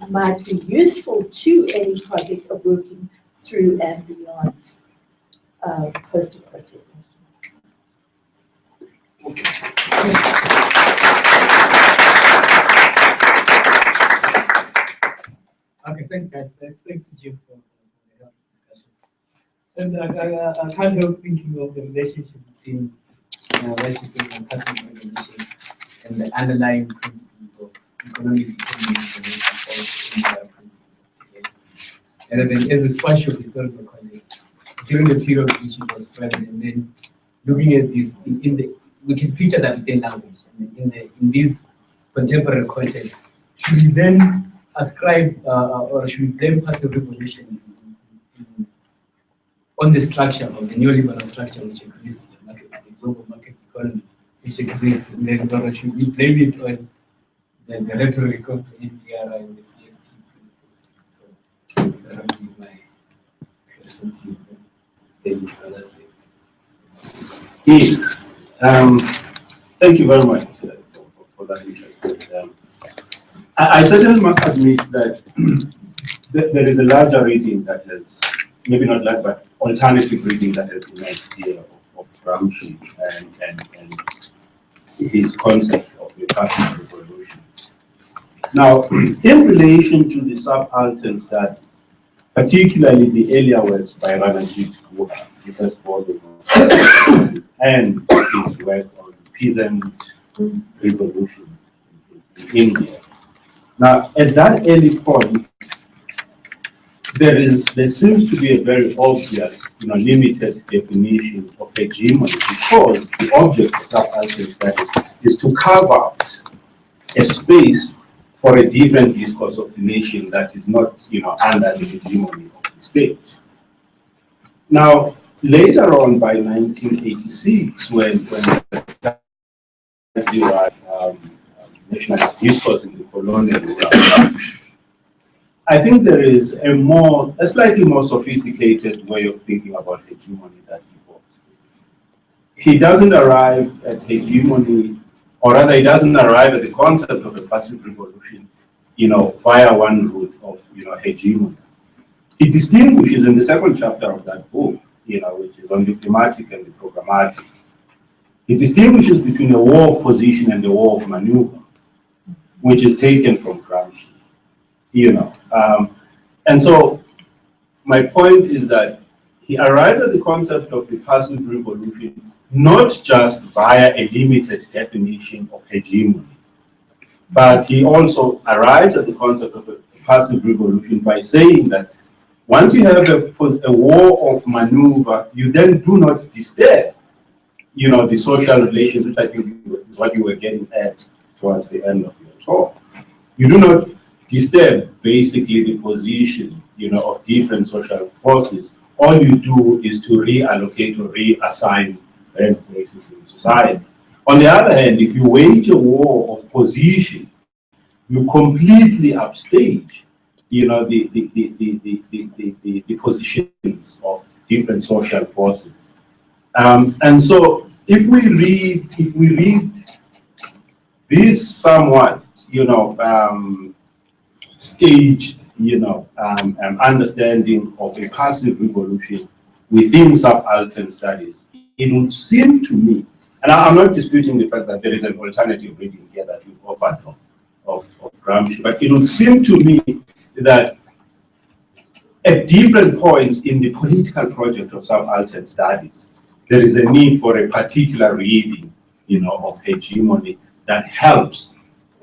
might be useful to any project of working through and beyond post-apartheid. Okay, thanks guys. Thanks to Jim for the discussion. And I can't help thinking of the relationship between righteousness and passive revolution and the underlying principles of economic determinism and principles of against. And then as a spatial historical context, during the period which it was present, and then looking at this we can picture that within language. And in this contemporary context, should we then ascribe or should we blame passive revolution on the structure of the neoliberal structure which exists, the global market economy which exists, and then or should we blame it on the rhetoric of the NDR and the CST? So that would be my question to you. Yes. Thank you very much for that interest. I certainly must admit that there is a larger reading that has, maybe not large, but alternative reading that has emerged here of Gramsci and his concept of the passive revolution. Now, in relation to the subalterns that, particularly the earlier works by Ranajit Guha, the first volume, and his work on peasant revolution in India. Now, at that early point, there seems to be a very obvious, limited definition of hegemony, because the object of subaltern study is to carve out a space for a different discourse of the nation that is not, under the hegemony of the state. Now, later on, by 1986, when nationalist discourse in the colonial world, I think there is a slightly more sophisticated way of thinking about hegemony that he brought. He doesn't arrive at hegemony, or rather he doesn't arrive at the concept of a passive revolution, via one route of, hegemony. He distinguishes in the second chapter of that book, which is on the thematic and the programmatic. He distinguishes between a war of position and a war of maneuver, which is taken from Gramsci. And so my point is that he arrived at the concept of the passive revolution not just via a limited definition of hegemony, but he also arrived at the concept of a passive revolution by saying that once you have a war of maneuver, you then do not disturb, the social relations, which I think is what you were getting at towards the end of your talk. You do not disturb basically the position, of different social forces. All you do is to reallocate or reassign them basically in society. On the other hand, if you wage a war of position, you completely upstage, the positions of different social forces. And so if we read this somewhat, staged, understanding of a passive revolution within subaltern studies, it would seem to me, and I'm not disputing the fact that there is an alternative reading here that we've offered of Gramsci, but it would seem to me that at different points in the political project of subaltern studies, there is a need for a particular reading, of hegemony that helps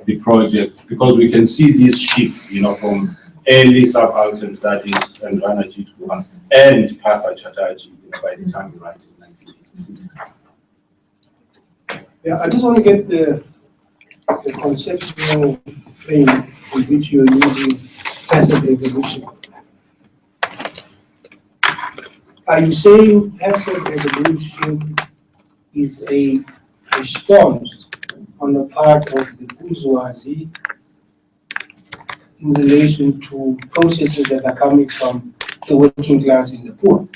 the project, because we can see this shift, from early subaltern studies and Ranajit Guha and Partha Chatterjee, by the time he writes in 1986. Yeah, I just want to get the conceptual frame in which you're using passive revolution. Are you saying passive revolution is a response on the part of the bourgeoisie in relation to processes that are coming from the working class and the poor,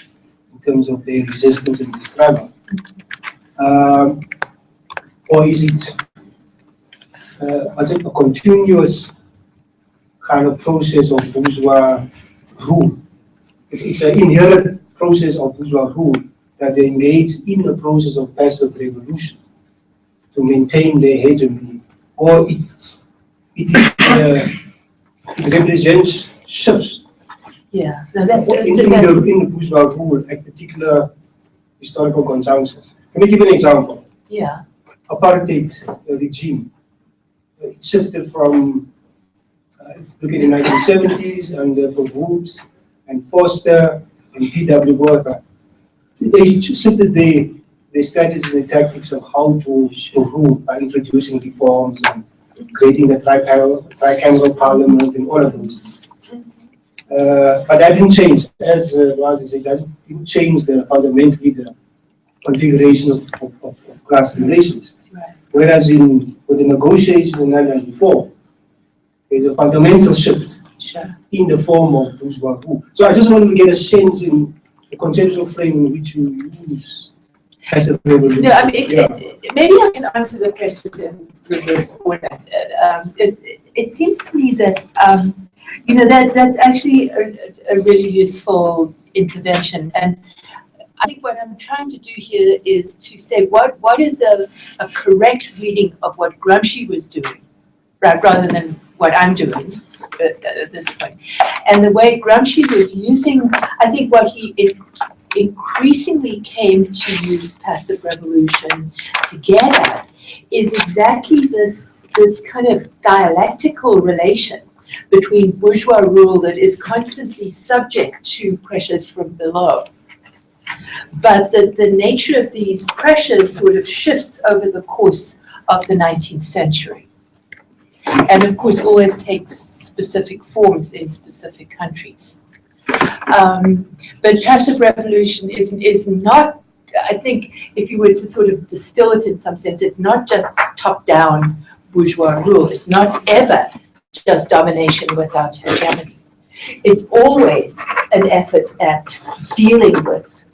in terms of their resistance and the struggle? Or is it a continuous kind of process of bourgeois rule? It's an inherent process of bourgeois rule that they engage in the process of passive revolution to maintain their hegemony, or it represents shifts. Yeah, no, that's in the bourgeois rule at particular historical conjunctures. Let me give an example. Yeah. Apartheid regime. It shifted from, look at the 1970s, and for Woods and Foster and P.W. Botha. They shifted the strategies and tactics of how to rule by introducing reforms and creating the tricameral parliament and all of those things. But that didn't change, as Razi said, that didn't change fundamentally the configuration of class relations. Right. Whereas with the negotiations in 1994, there's a fundamental shift in the form of bourgeois rule. So I just wanted to get a sense in the conceptual frame in which you use passive revolution. No, I mean, maybe I can answer the question in reverse order. it seems to me that, you know, that's actually a really useful intervention. And I think what I'm trying to do here is to say what is a correct reading of what Gramsci was doing, right, rather than what I'm doing at this point. And the way Gramsci was using, I think what he increasingly came to use passive revolution to get at is exactly this kind of dialectical relation between bourgeois rule that is constantly subject to pressures from below. But the nature of these pressures sort of shifts over the course of the 19th century. And of course always takes specific forms in specific countries. But passive revolution is not, I think if you were to sort of distill it in some sense, it's not just top-down bourgeois rule. It's not ever just domination without hegemony. It's always an effort at dealing with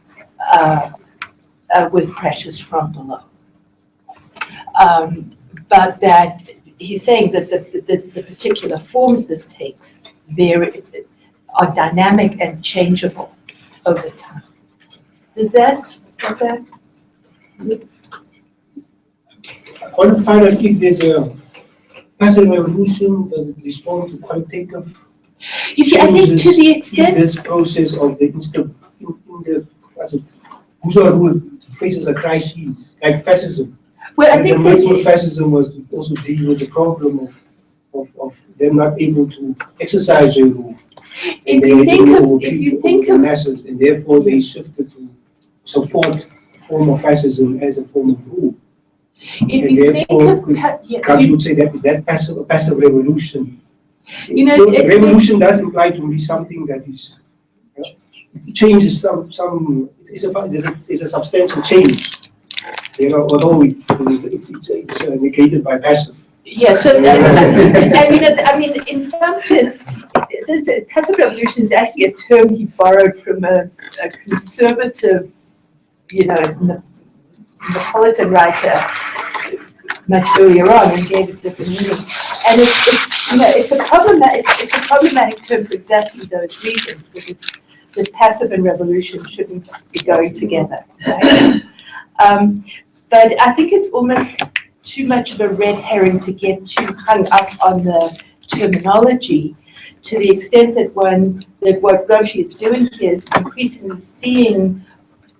pressures from below. But that he's saying that the particular forms this takes are dynamic and changeable over time. Does that? I want to find out if there's a passive revolution. Does it respond to qualitative? You see, I think to the extent this process of the bourgeois rule faces a crisis, like fascism. Well, I think the fascism was also dealing with the problem of them not able to exercise their rule. If you think of masses, and therefore they shifted to support a form of fascism as a form of rule. If you think of, Gramsci would say that is that passive revolution. You know, revolution does imply to be something that is changes some. It's a substantial change. You know, although it's negated by passive. Yeah, so and you know, I mean, in some sense, this passive revolution is actually a term he borrowed from a conservative, you know, Napolitan writer much earlier on, and gave it different meaning. And it's you know, it's a problematic term for exactly those reasons, because the passive and revolution shouldn't be going together. Right? But I think it's almost too much of a red herring to get too hung up on the terminology, to the extent that what Gramsci is doing here is increasingly seeing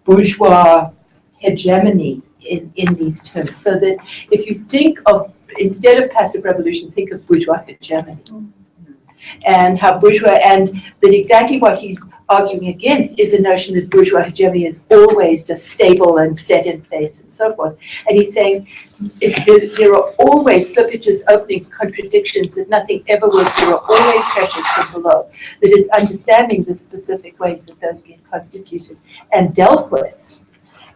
bourgeois hegemony in these terms. So that if you think of, instead of passive revolution, think of bourgeois hegemony. And how bourgeois, and that exactly what he's arguing against is a notion that bourgeois hegemony is always just stable and set in place and so forth. And he's saying there are always slippages, openings, contradictions, that nothing ever works. There are always pressures from below. That it's understanding the specific ways that those get constituted and dealt with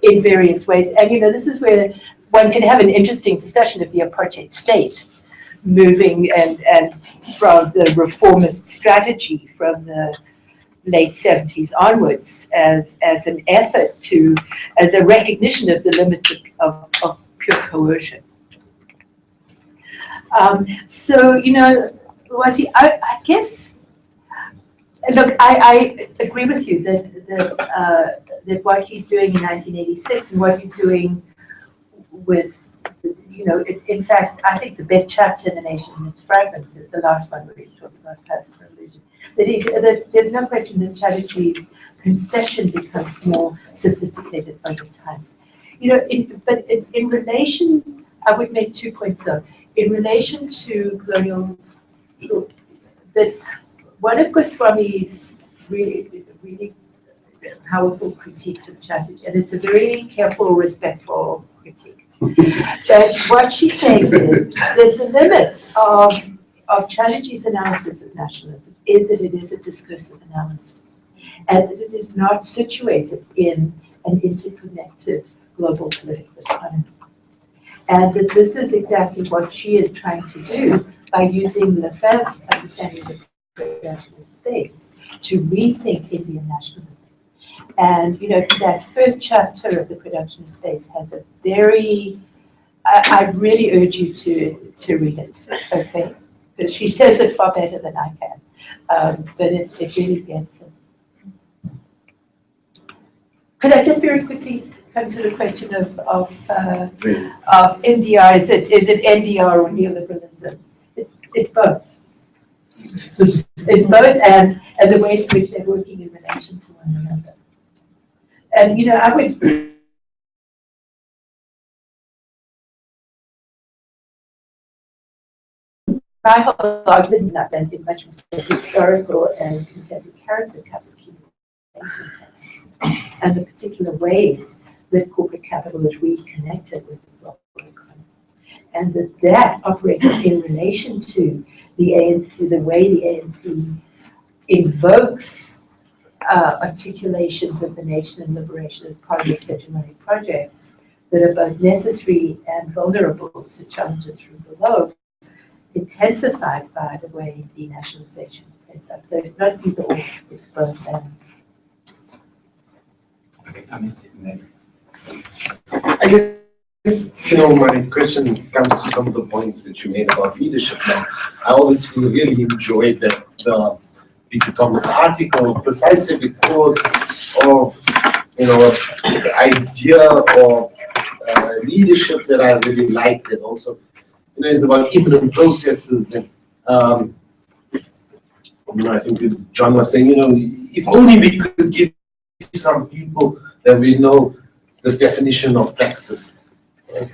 in various ways. And you know, this is where one can have an interesting discussion of the apartheid state, moving and from the reformist strategy from the late 70s onwards as an effort to, as a recognition of the limits of pure coercion. So, you know, I guess, look, I agree with you that what he's doing in 1986 and what he's doing with, you know, in fact, I think the best chapter in The Nation and Its Fragments is the last one where he's talking about passive revolution. That there's no question that Chatterjee's conception becomes more sophisticated over time. You know, but in relation, I would make 2 points though. In relation to colonial, that one of Goswami's really powerful critiques of Chatterjee, and it's a very careful, respectful critique, that what she's saying is that the limits of Chatterjee's analysis of nationalism is that it is a discursive analysis, and that it is not situated in an interconnected global political economy. And that this is exactly what she is trying to do by using Lefebvre's understanding of production of space to rethink Indian nationalism. And, you know, that first chapter of The Production of Space has a very, I really urge you to read it, okay? because she says it far better than I can. But it really gets it. Could I just very quickly come to the question of NDR? Is it NDR or neoliberalism? It's both. It's both, and the ways in which they're working in relation to one another. And you know, I would. My whole argument not been much more historical and contemporary character covered communication and the particular ways that corporate capital is reconnected with the global economy, and that operated in relation to the ANC, the way the ANC invokes articulations of the nation and liberation as part of its hegemonic project that are both necessary and vulnerable to challenges from below, intensified by the way denationalization plays out. So it's not either or, it's both and. I guess, you know, my question comes to some of the points that you made about leadership. Now, I obviously really enjoyed the Peter Thomas article precisely because of, you know, the idea of leadership that I really liked, and also, you know, it's about imminent processes. And you know, I think John was saying, you know, if only we could give some people that we know this definition of praxis. Right?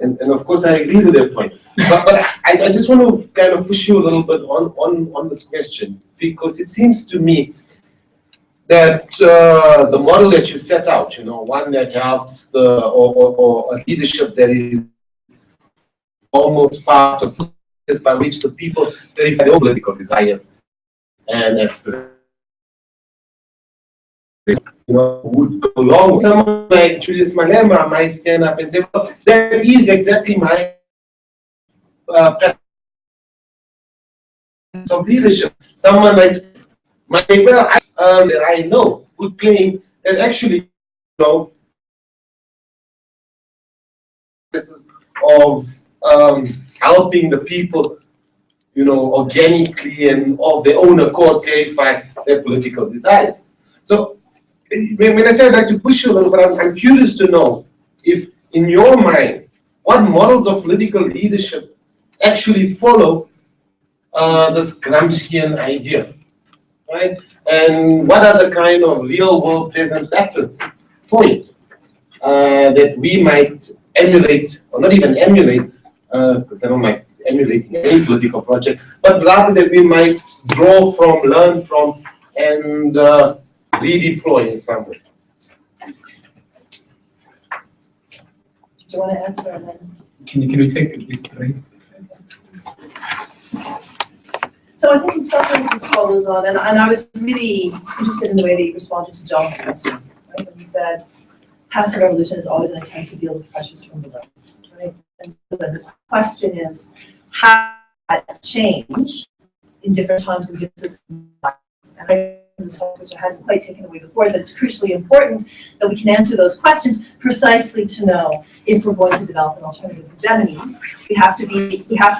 And of course, I agree with that point. But I just want to kind of push you a little bit on this question, because it seems to me that the model that you set out, you know, one that helps or a leadership that is almost part of the process by which the people verify their own political desires and aspirations, you know, would go along. Someone like Julius Malema might stand up and say, well, that is exactly my practice of leadership. Someone might say, well, that I know would claim that actually, you know, processes of helping the people, you know, organically and of their own accord clarify their political desires. So when I say I'd like to push you a little bit, I'm curious to know if, in your mind, what models of political leadership actually follow this Gramscian idea, right? And what are the kind of real-world present methods for it that we might emulate, or not even emulate, because I don't like emulating any political project, but rather that we might draw from, learn from, and redeploy in some way. Do you want to answer, and then? Can we take these three? So I think in some ways this follows on, and I was really interested in the way that you responded to John's question, right? When you said passive revolution is always an attempt to deal with pressures from below, right? And so the question is, how does that change in different times and different systems? And I this hope, which I hadn't quite taken away before, that it's crucially important that we can answer those questions precisely to know if we're going to develop an alternative hegemony. We have to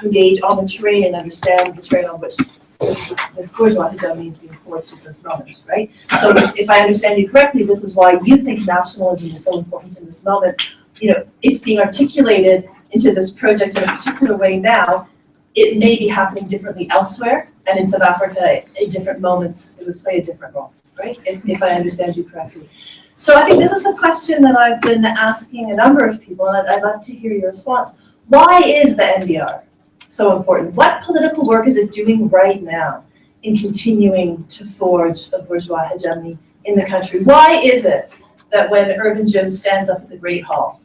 engage on the terrain and understand the terrain on which this bourgeois hegemony is being forced at this moment, right? So if I understand you correctly, this is why you think nationalism is so important in this moment. You know, it's being articulated into this project in a particular way now. It may be happening differently elsewhere, and in South Africa, in different moments, it would play a different role, right? If I understand you correctly. So I think this is the question that I've been asking a number of people, and I'd love to hear your response. Why is the NDR so important? What political work is it doing right now in continuing to forge a bourgeois hegemony in the country? Why is it that when Urban Jim stands up at the Great Hall,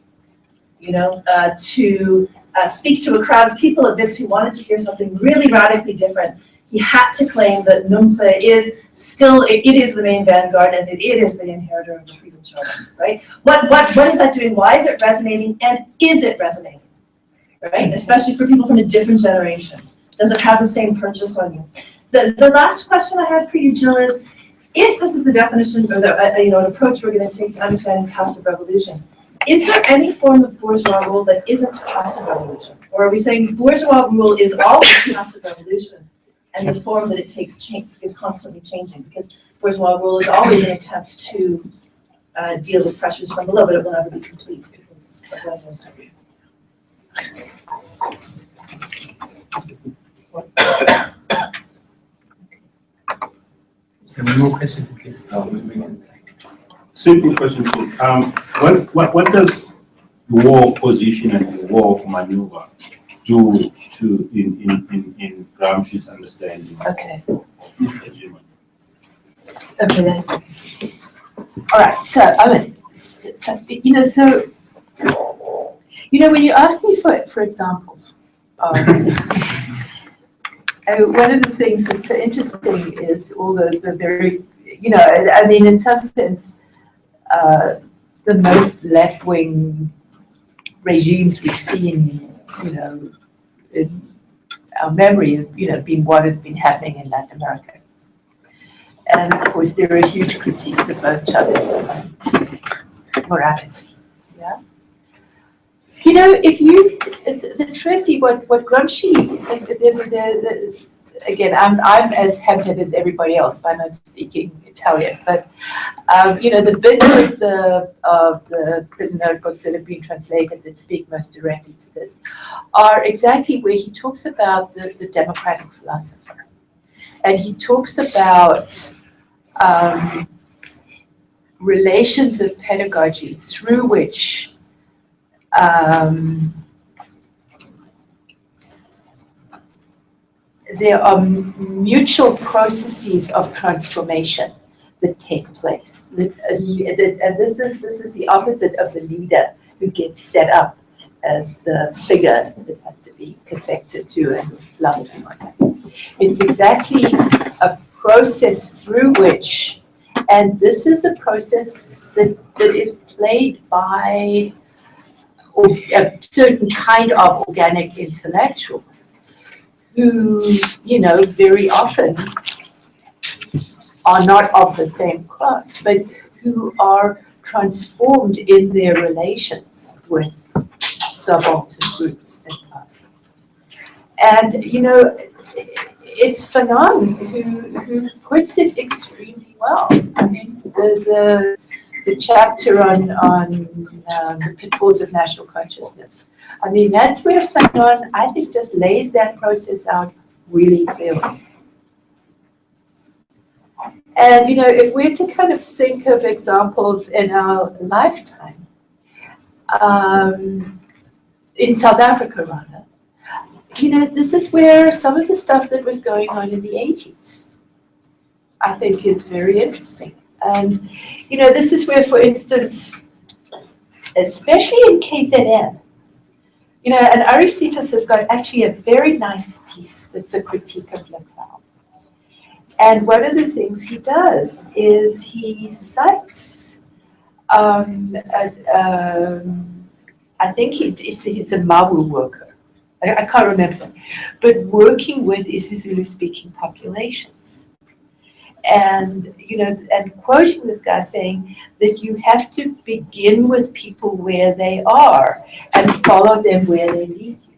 you know, to speak to a crowd of people at Wits who wanted to hear something really radically different, he had to claim that NUMSA is still, it is the main vanguard and it is the inheritor of the Freedom Charter, right? What is that doing? Why is it resonating? And is it resonating, right? Especially for people from a different generation. Does it have the same purchase on you? The last question I have for you, Jill, is if this is the definition or the, you know, an approach we're going to take to understanding passive revolution, is there any form of bourgeois rule that isn't passive revolution? Or are we saying bourgeois rule is always passive revolution and the form that it takes is constantly changing? Because bourgeois rule is always an attempt to deal with pressures from below, but it will never be complete because of levels. So one more question, please. Simple question. What does the war of position and the war of maneuver do to in Gramsci's understanding? Okay. Of hegemony? Okay then. All right. So I mean, when you ask me for examples, one of the things that's so interesting is all the very, I mean, in some sense, the most left-wing regimes we've seen, in our memory have, been what has been happening in Latin America. And of course, there are huge critiques of both Chavez and Morales. Yeah. It's the trustee, what Gramsci, again, I'm as hampered as everybody else by not speaking Italian, but the bits of the prison notebooks that have been translated that speak most directly to this are exactly where he talks about the democratic philosopher, and he talks about relations of pedagogy through which there are mutual processes of transformation that take place. And this is the opposite of the leader who gets set up as the figure that has to be connected to and loved. It's exactly a process through which, and this is a process that is played by a certain kind of organic intellectuals who, very often are not of the same class, but who are transformed in their relations with subaltern groups and classes. And, it's Fanon who puts it extremely well. I mean, the chapter on the pitfalls of national consciousness. I mean, that's where Fanon, I think, just lays that process out really clearly. And, if we're to kind of think of examples in our lifetime, in South Africa rather, this is where some of the stuff that was going on in the 80s, I think, is very interesting. And, this is where, for instance, especially in KZN, and Arisitas has got actually a very nice piece that's a critique of Leclerc. And one of the things he does is he cites, I think he's a Mawu worker. I can't remember, but working with isiZulu-speaking populations. And, and quoting this guy saying that you have to begin with people where they are and follow them where they lead you.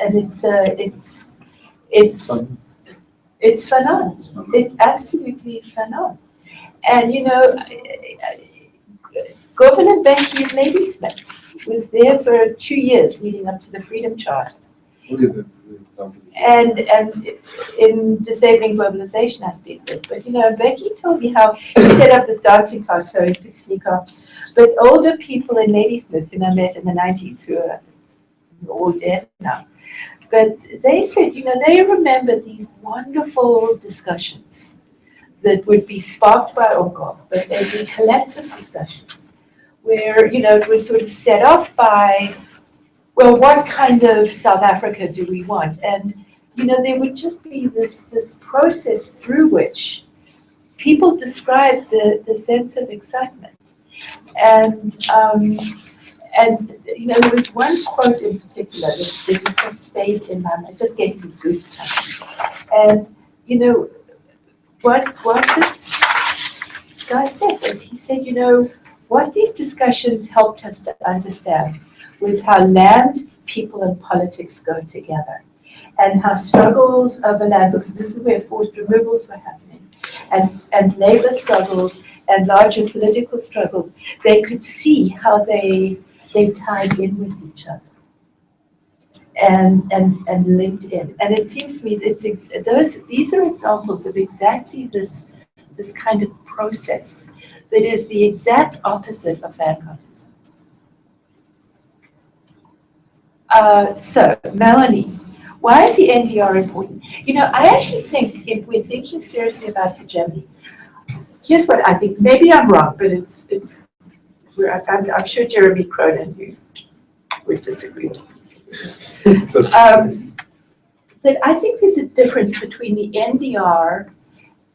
And it's Fanon. It's absolutely Fanon. And, Governor Becky of Ladysmith was there for 2 years leading up to the Freedom Charter. Okay, that's the example. And in Disabling Globalization, I speak this. But, Becky told me how he set up this dancing class so he could sneak off. But older people in Ladysmith, whom I met in the 90s, who are all dead now, but they said, they remember these wonderful discussions that would be sparked by Ogo, but they'd be collective discussions where, it was sort of set off by, well, what kind of South Africa do we want? And, there would just be this process through which people described the sense of excitement. And there was one quote in particular that just stayed in my mind, just gave me goosebumps. And, what this guy said was, he said, what these discussions helped us to understand was how land, people, and politics go together, and how struggles over land, because this is where forced removals were happening, and labor struggles and larger political struggles, they could see how they tied in with each other and linked in. And it seems to me that these are examples of exactly this kind of process that is the exact opposite of vanguardism. So, Melanie, why is the NDR important? You know, I actually think if we're thinking seriously about hegemony, here's what I think. Maybe I'm wrong, but I'm sure Jeremy Cronin, who would disagree. That I think there's a difference between the NDR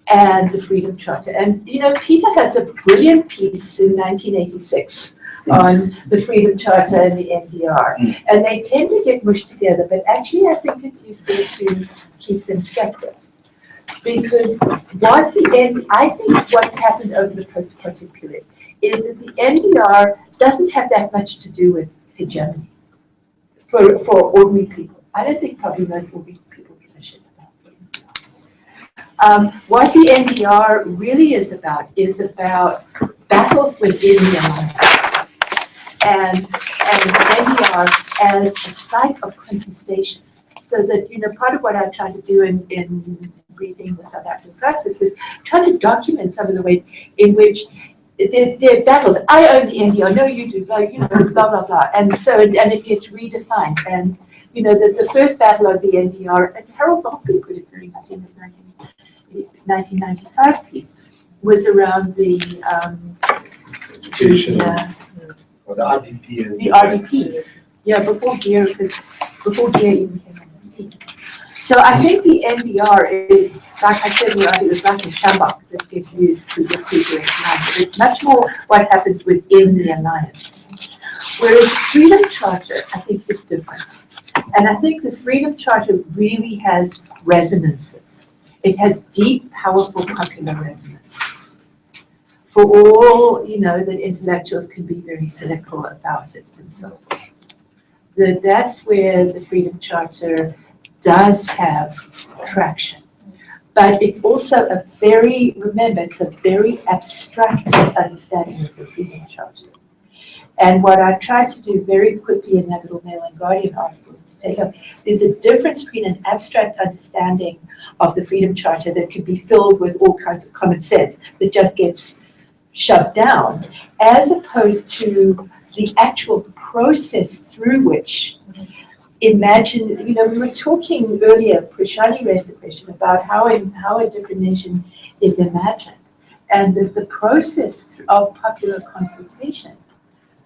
and the Freedom Charter. And, you know, Peter has a brilliant piece in 1986 on the Freedom Charter and the NDR. And they tend to get mushed together, but actually I think it's useful to keep them separate. Because I think what's happened over the post-apartheid period is that the NDR doesn't have that much to do with hegemony for ordinary people. I don't think probably most ordinary people give a shit about it. What the NDR really is about battles within the alliance and the NDR as a site of contestation. So that, you know, part of what I'm trying to do in reading the South African process is trying to document some of the ways in which there are battles. I own the NDR, no you do, like, you know, blah, blah, blah. And so, and it gets redefined. And, you know, the first battle of the NDR, and Harold Balkin put it very nicely in his 1995 piece, was around the RDP. The RDP, yeah, before Gear even came on the scene. So I think the NDR is, like I said, it was like a shabak that gets used to get people in line. It's much more what happens within the alliance. Whereas the Freedom Charter, I think, is different. And I think the Freedom Charter really has resonances. It has deep, powerful popular resonances. For all, you know, that intellectuals can be very cynical about it and so forth. That's where the Freedom Charter does have traction. But it's also remember, it's a very abstracted understanding of the Freedom Charter. And what I tried to do very quickly in that little Mail and Guardian article is to say, look, there's a difference between an abstract understanding of the Freedom Charter that could be filled with all kinds of common sense that just gets shoved down, as opposed to the actual process through which imagine, you know, we were talking earlier, Prashani raised the question about how a different nation is imagined. And the process of popular consultation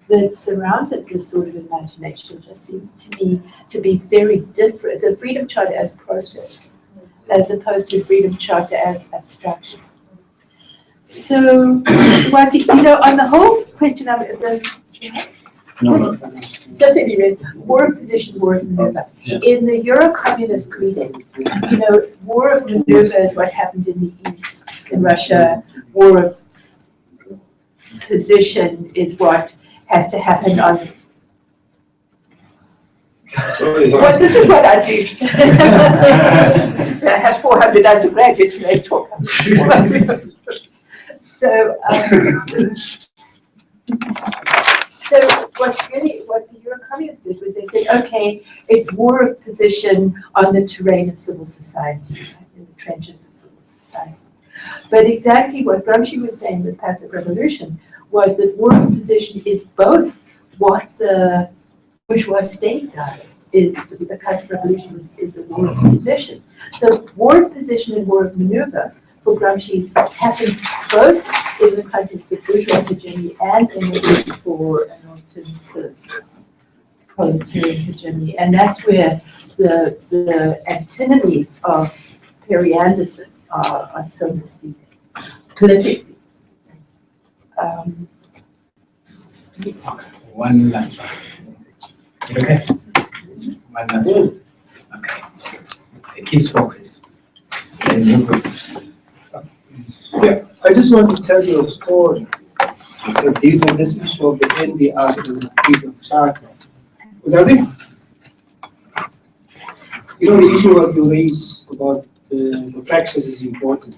that surrounded this sort of imagination just seems to me to be very different. The Freedom Charter as process, as opposed to Freedom Charter as abstraction. So, you know, on the whole question of just if you read War of Position, War of Maneuver. Yeah. In the Euro-communist reading, you know, War of Maneuver is what happened in the East, in Russia. War of Position is what has to happen on. Well, this is what I do. I have 400 undergraduates and they talk. So what the Euro-communists did was they said, okay, it's war of position on the terrain of civil society, right, in the trenches of civil society. But exactly what Gramsci was saying with passive revolution was that war of position is both what the bourgeois state does, is the passive revolution is a war of position. So war of position and war of maneuver for Gramsci happens both in the context of bourgeois hegemony and in the need for an alternative proletarian hegemony. And that's where the antinomies of Perry Anderson are so misleading, politically. One last one. Okay? One last one. Okay. It is focused. Yeah, I just want to tell you a story. deal with this issue of the NDR and the Freedom Charter. Because I think, you know, the issue that you raise about the praxis is important.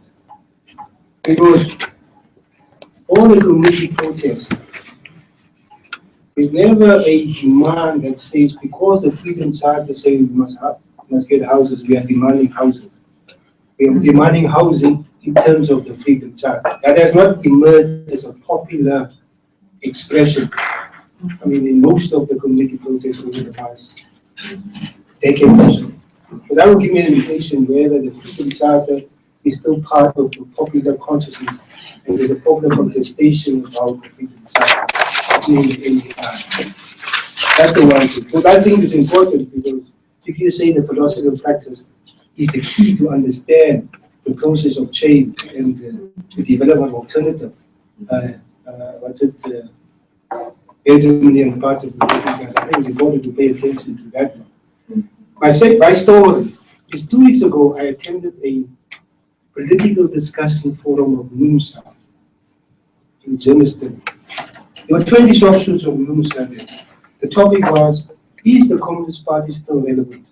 Because all the community protests, there's never a demand that says because the Freedom Charter says we must get houses, we are demanding houses. We are demanding housing in terms of the Freedom Charter. That has not emerged as a popular expression. I mean, in most of the community protests over the past decade or so. But that will give me an indication whether the Freedom Charter is still part of the popular consciousness and there's a popular contestation about the Freedom Charter. That's the one thing. But I think it's important because if you say the philosophy of practice is the key to understand the process of change and the development of alternative, hegemony and part of the I think it's important to pay attention to that one. My story is 2 weeks ago I attended a political discussion forum of NUMSA in Germiston. There were 20 offshoots of NUMSA there. The topic was, is the Communist Party still relevant?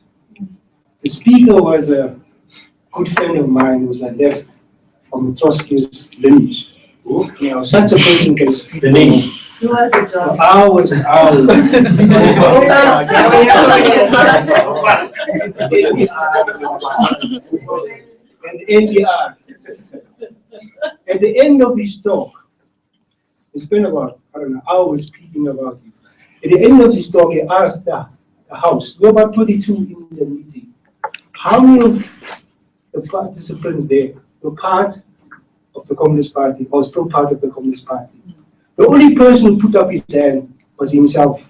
The speaker was a good friend of mine who was a left from the Trotskyist lineage. You know, such a person can speak the name. Who was it, John? For hours and hours. And NDR. At the end of his talk, he spent about, I don't know, hours speaking about it. At the end of his talk, he asked the House, there were about 22 in the meeting, how many of the participants there were part of the Communist Party or still part of the Communist Party? The only person who put up his hand was himself.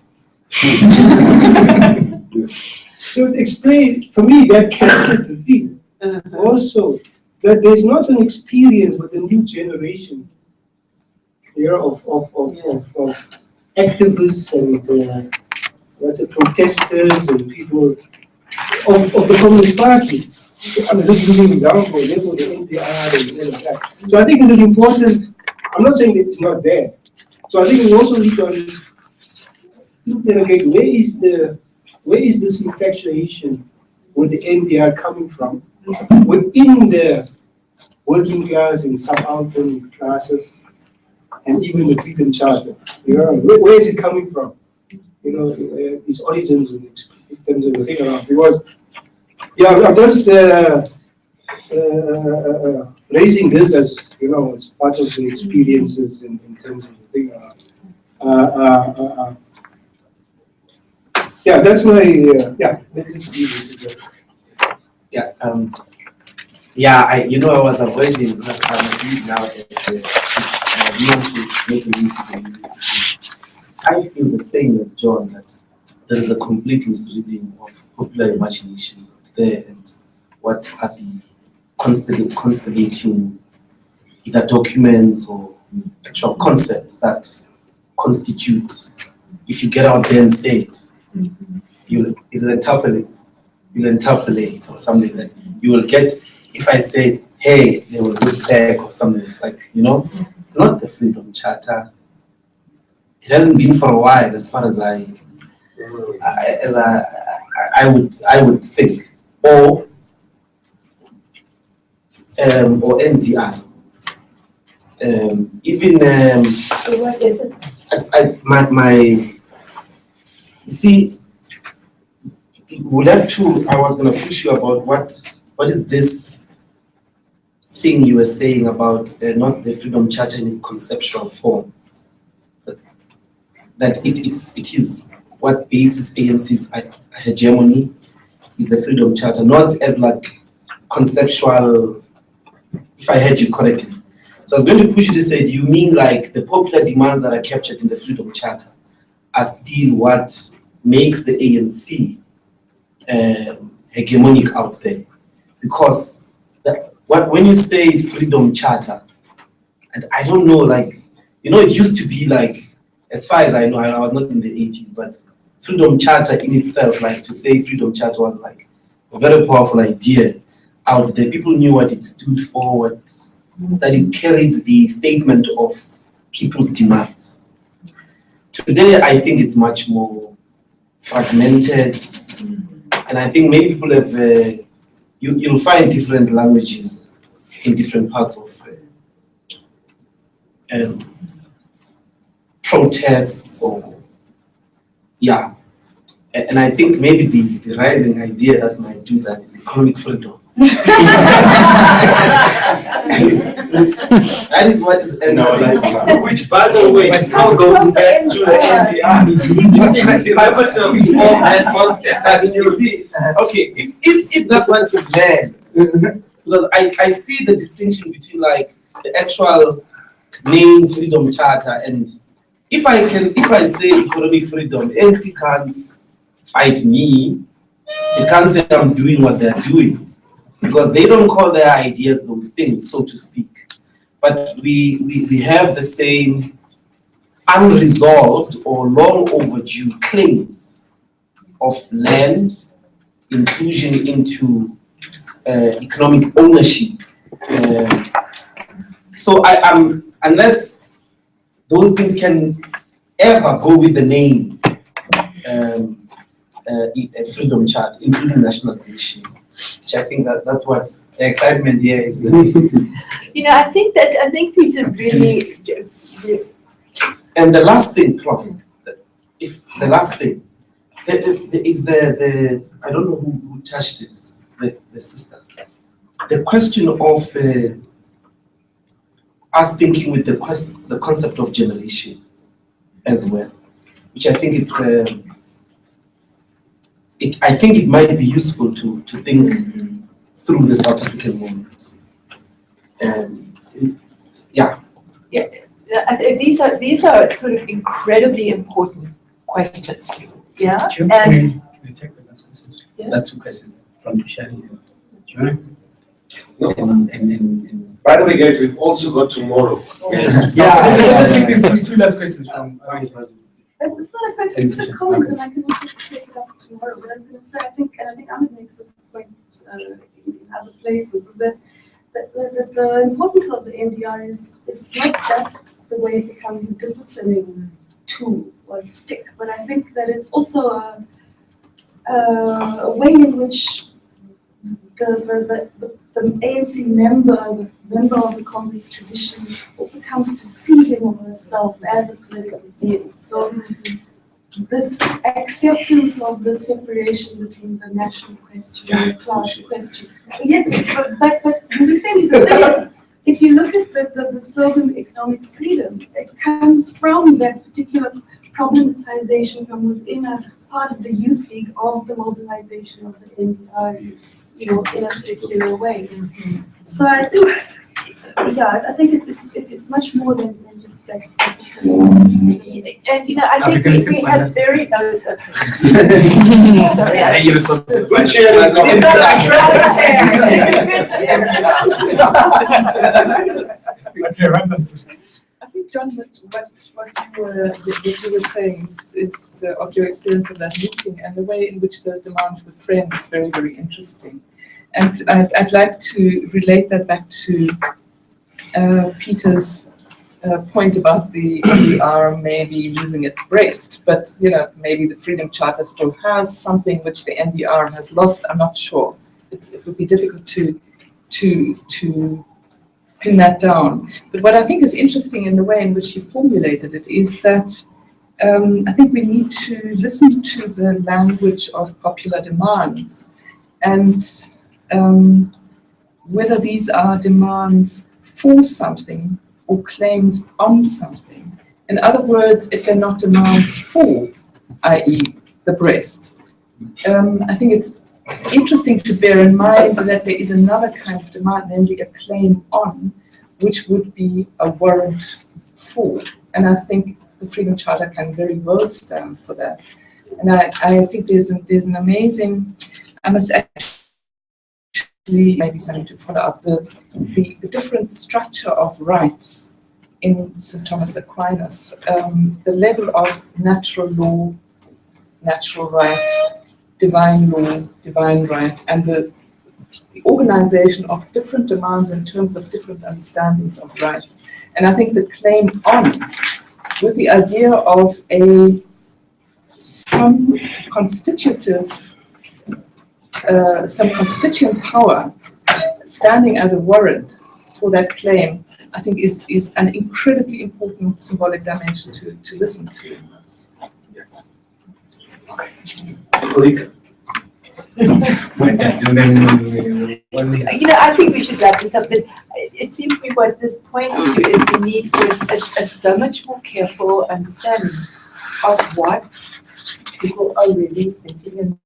So explain, for me, that captures the thing. Also, that there's not an experience with the new generation here of activists and protesters and people of the Communist Party. I'm just using an example, therefore the NDR and all of that. So I think it's an important, I'm not saying that it's not there. So I think we also need to look at again, where is this infatuation with the NDR coming from? Within the working class and subaltern classes, and even the Freedom Charter. You know, where is it coming from? You know, its origins in terms of the thing around. Because, yeah, I'm just raising this as, you know, as part of the experiences in terms of the thing around. Yeah, that's my, yeah, let's just leave it. Yeah, I was avoiding because I was leaving now at I want to make a link to I feel the same as John, that there is a complete misreading of popular imagination out there and what are the constellating either documents or actual concepts that constitute, if you get out there and say it, you'll interpolate or something that you will get. If I say, hey, they will look back or something like, you know, it's not the Freedom Charter. It hasn't been for a while, as far as I would think, or NDR. Even What is it? you see, we'll have to. I was going to push you about what is this thing you were saying about not the Freedom Charter in its conceptual form, but that it is what bases ANC's hegemony is the Freedom Charter, not as like conceptual, if I heard you correctly. So I was going to push you to say, do you mean like the popular demands that are captured in the Freedom Charter are still what makes the ANC hegemonic out there? Because when you say Freedom Charter, and I don't know, like, you know, it used to be like, as far as I know, I was not in the 80s, but Freedom Charter in itself, like to say Freedom Charter was like a very powerful idea out there. People knew what it stood for, that it carried the statement of people's demands. Today, I think it's much more fragmented, and I think many people have, you'll find different languages in different parts of protests, or, yeah. And I think maybe the rising idea that might do that is economic freedom. That is what is entering, which, by the way, now goes back to the NPR. You see, okay, if that's what you meant, because I see the distinction between like the actual name Freedom Charter, and if I say economic freedom, ANC can't fight me. It can't say I'm doing what they're doing, because they don't call their ideas those things, so to speak. But we have the same unresolved or long overdue claims of land, inclusion into economic ownership. So unless those things can ever go with the name Freedom Chart, including nationalization, which I think that's what the excitement here is. You know, I think these are really. And the last thing, Prof, if the last thing, is the I don't know who touched it, the sister. The question of us thinking with the concept of generation as well, which I think it's. I think it might be useful to think through the South African moment. Yeah. Yeah, these are sort of incredibly important questions. Yeah. And that's two questions from Shani. By the way, guys, we've also got tomorrow. Two last questions from. It's not a question, it's a comment, and I can also take it up tomorrow. But I was going to say, I think Ahmed makes this point in other places, is that the importance of the NDR is not just the way it becomes a disciplining tool or stick, but I think that it's also a way in which the ANC member, the member of the Congress tradition, also comes to see him or herself as a political being. So this acceptance of the separation between the national question and the class question. Yes, but we say if you look at the slogan economic freedom, it comes from that particular problematization from within a part of the youth league of the mobilization of the NDR, you know, in a particular way. So I think, yeah, I think it's much more than just that. And you know, I think we have very good I think, John, what you were saying is of your experience of that meeting and the way in which those demands were framed is very, very interesting. And I'd like to relate that back to Peter's point about the NDR maybe losing its breast, but you know, maybe the Freedom Charter still has something which the NDR has lost. I'm not sure. It would be difficult to pin that down. But what I think is interesting in the way in which he formulated it is that I think we need to listen to the language of popular demands and whether these are demands for something or claims on something. In other words, if they're not demands for, i.e. the breast, I think it's interesting to bear in mind that there is another kind of demand, namely a claim on, which would be a warrant for. And I think the Freedom Charter can very well stand for that. And I think there's an amazing, I must actually maybe something to follow up, the different structure of rights in St. Thomas Aquinas, the level of natural law, natural right, divine law, divine right, and the the organization of different demands in terms of different understandings of rights. And I think the claim on with the idea of some constituent power standing as a warrant for that claim, I think is an incredibly important symbolic dimension to listen to in this. I think we should wrap this up, but it seems to me what this points to is the need for a so much more careful understanding of what people are really thinking and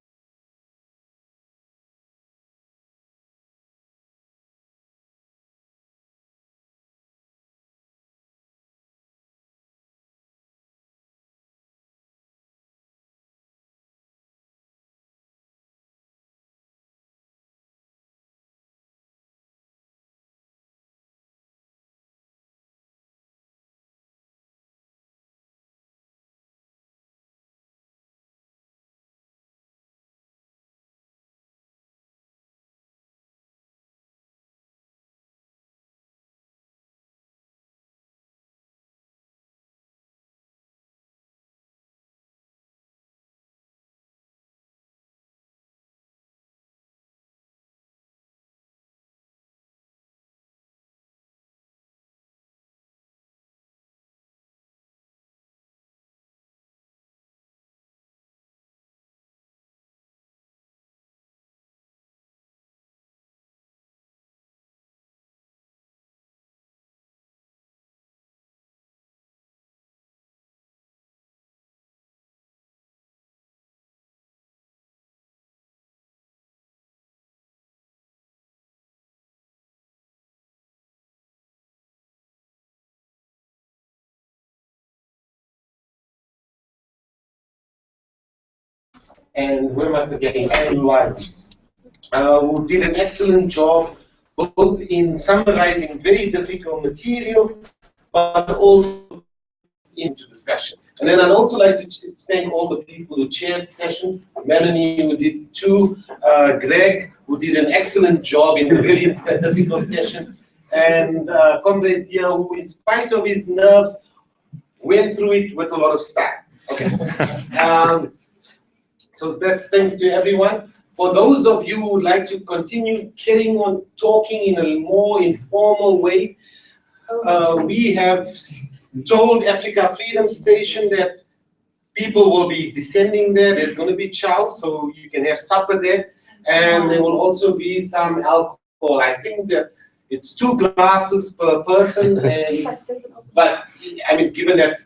and who am I forgetting? And was who did an excellent job both in summarizing very difficult material, but also into discussion. And then I'd also like to thank all the people who chaired sessions. Melanie, who did two, Greg, who did an excellent job in a very difficult session, and Comrade here, who, in spite of his nerves, went through it with a lot of style. Okay. So that's thanks to everyone. For those of you who would like to continue carrying on talking in a more informal way, we have told Africa Freedom Station that people will be descending there. There's going to be chow, so you can have supper there. And there will also be some alcohol. I think that it's 2 glasses per person. And, but, I mean, given that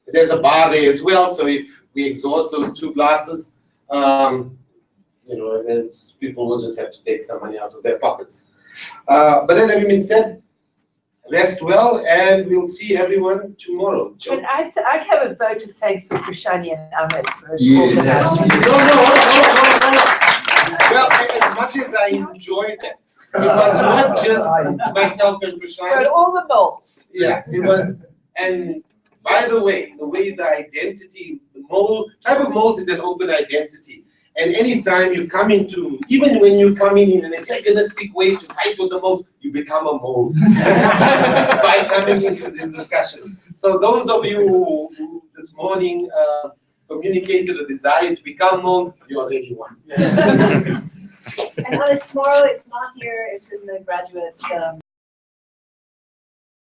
there's a bar there as well, so if we exhaust those 2 glasses, you know, people will just have to take some money out of their pockets. But then, having been said, rest well, and we'll see everyone tomorrow. And I have a vote of thanks for Prashani and Ahmed for organizing. Well, as much as I enjoyed it, it was not just myself and Prashani. But all the molds. Yeah, it was. And by the way the identity, the mold, type of mold is an open identity. And anytime you come into, even when you come in an antagonistic way to fight with the mold, you become a mold by coming into these discussions. So those of you who this morning communicated a desire to become molds, you already won. And on tomorrow, it's not here, it's in the graduate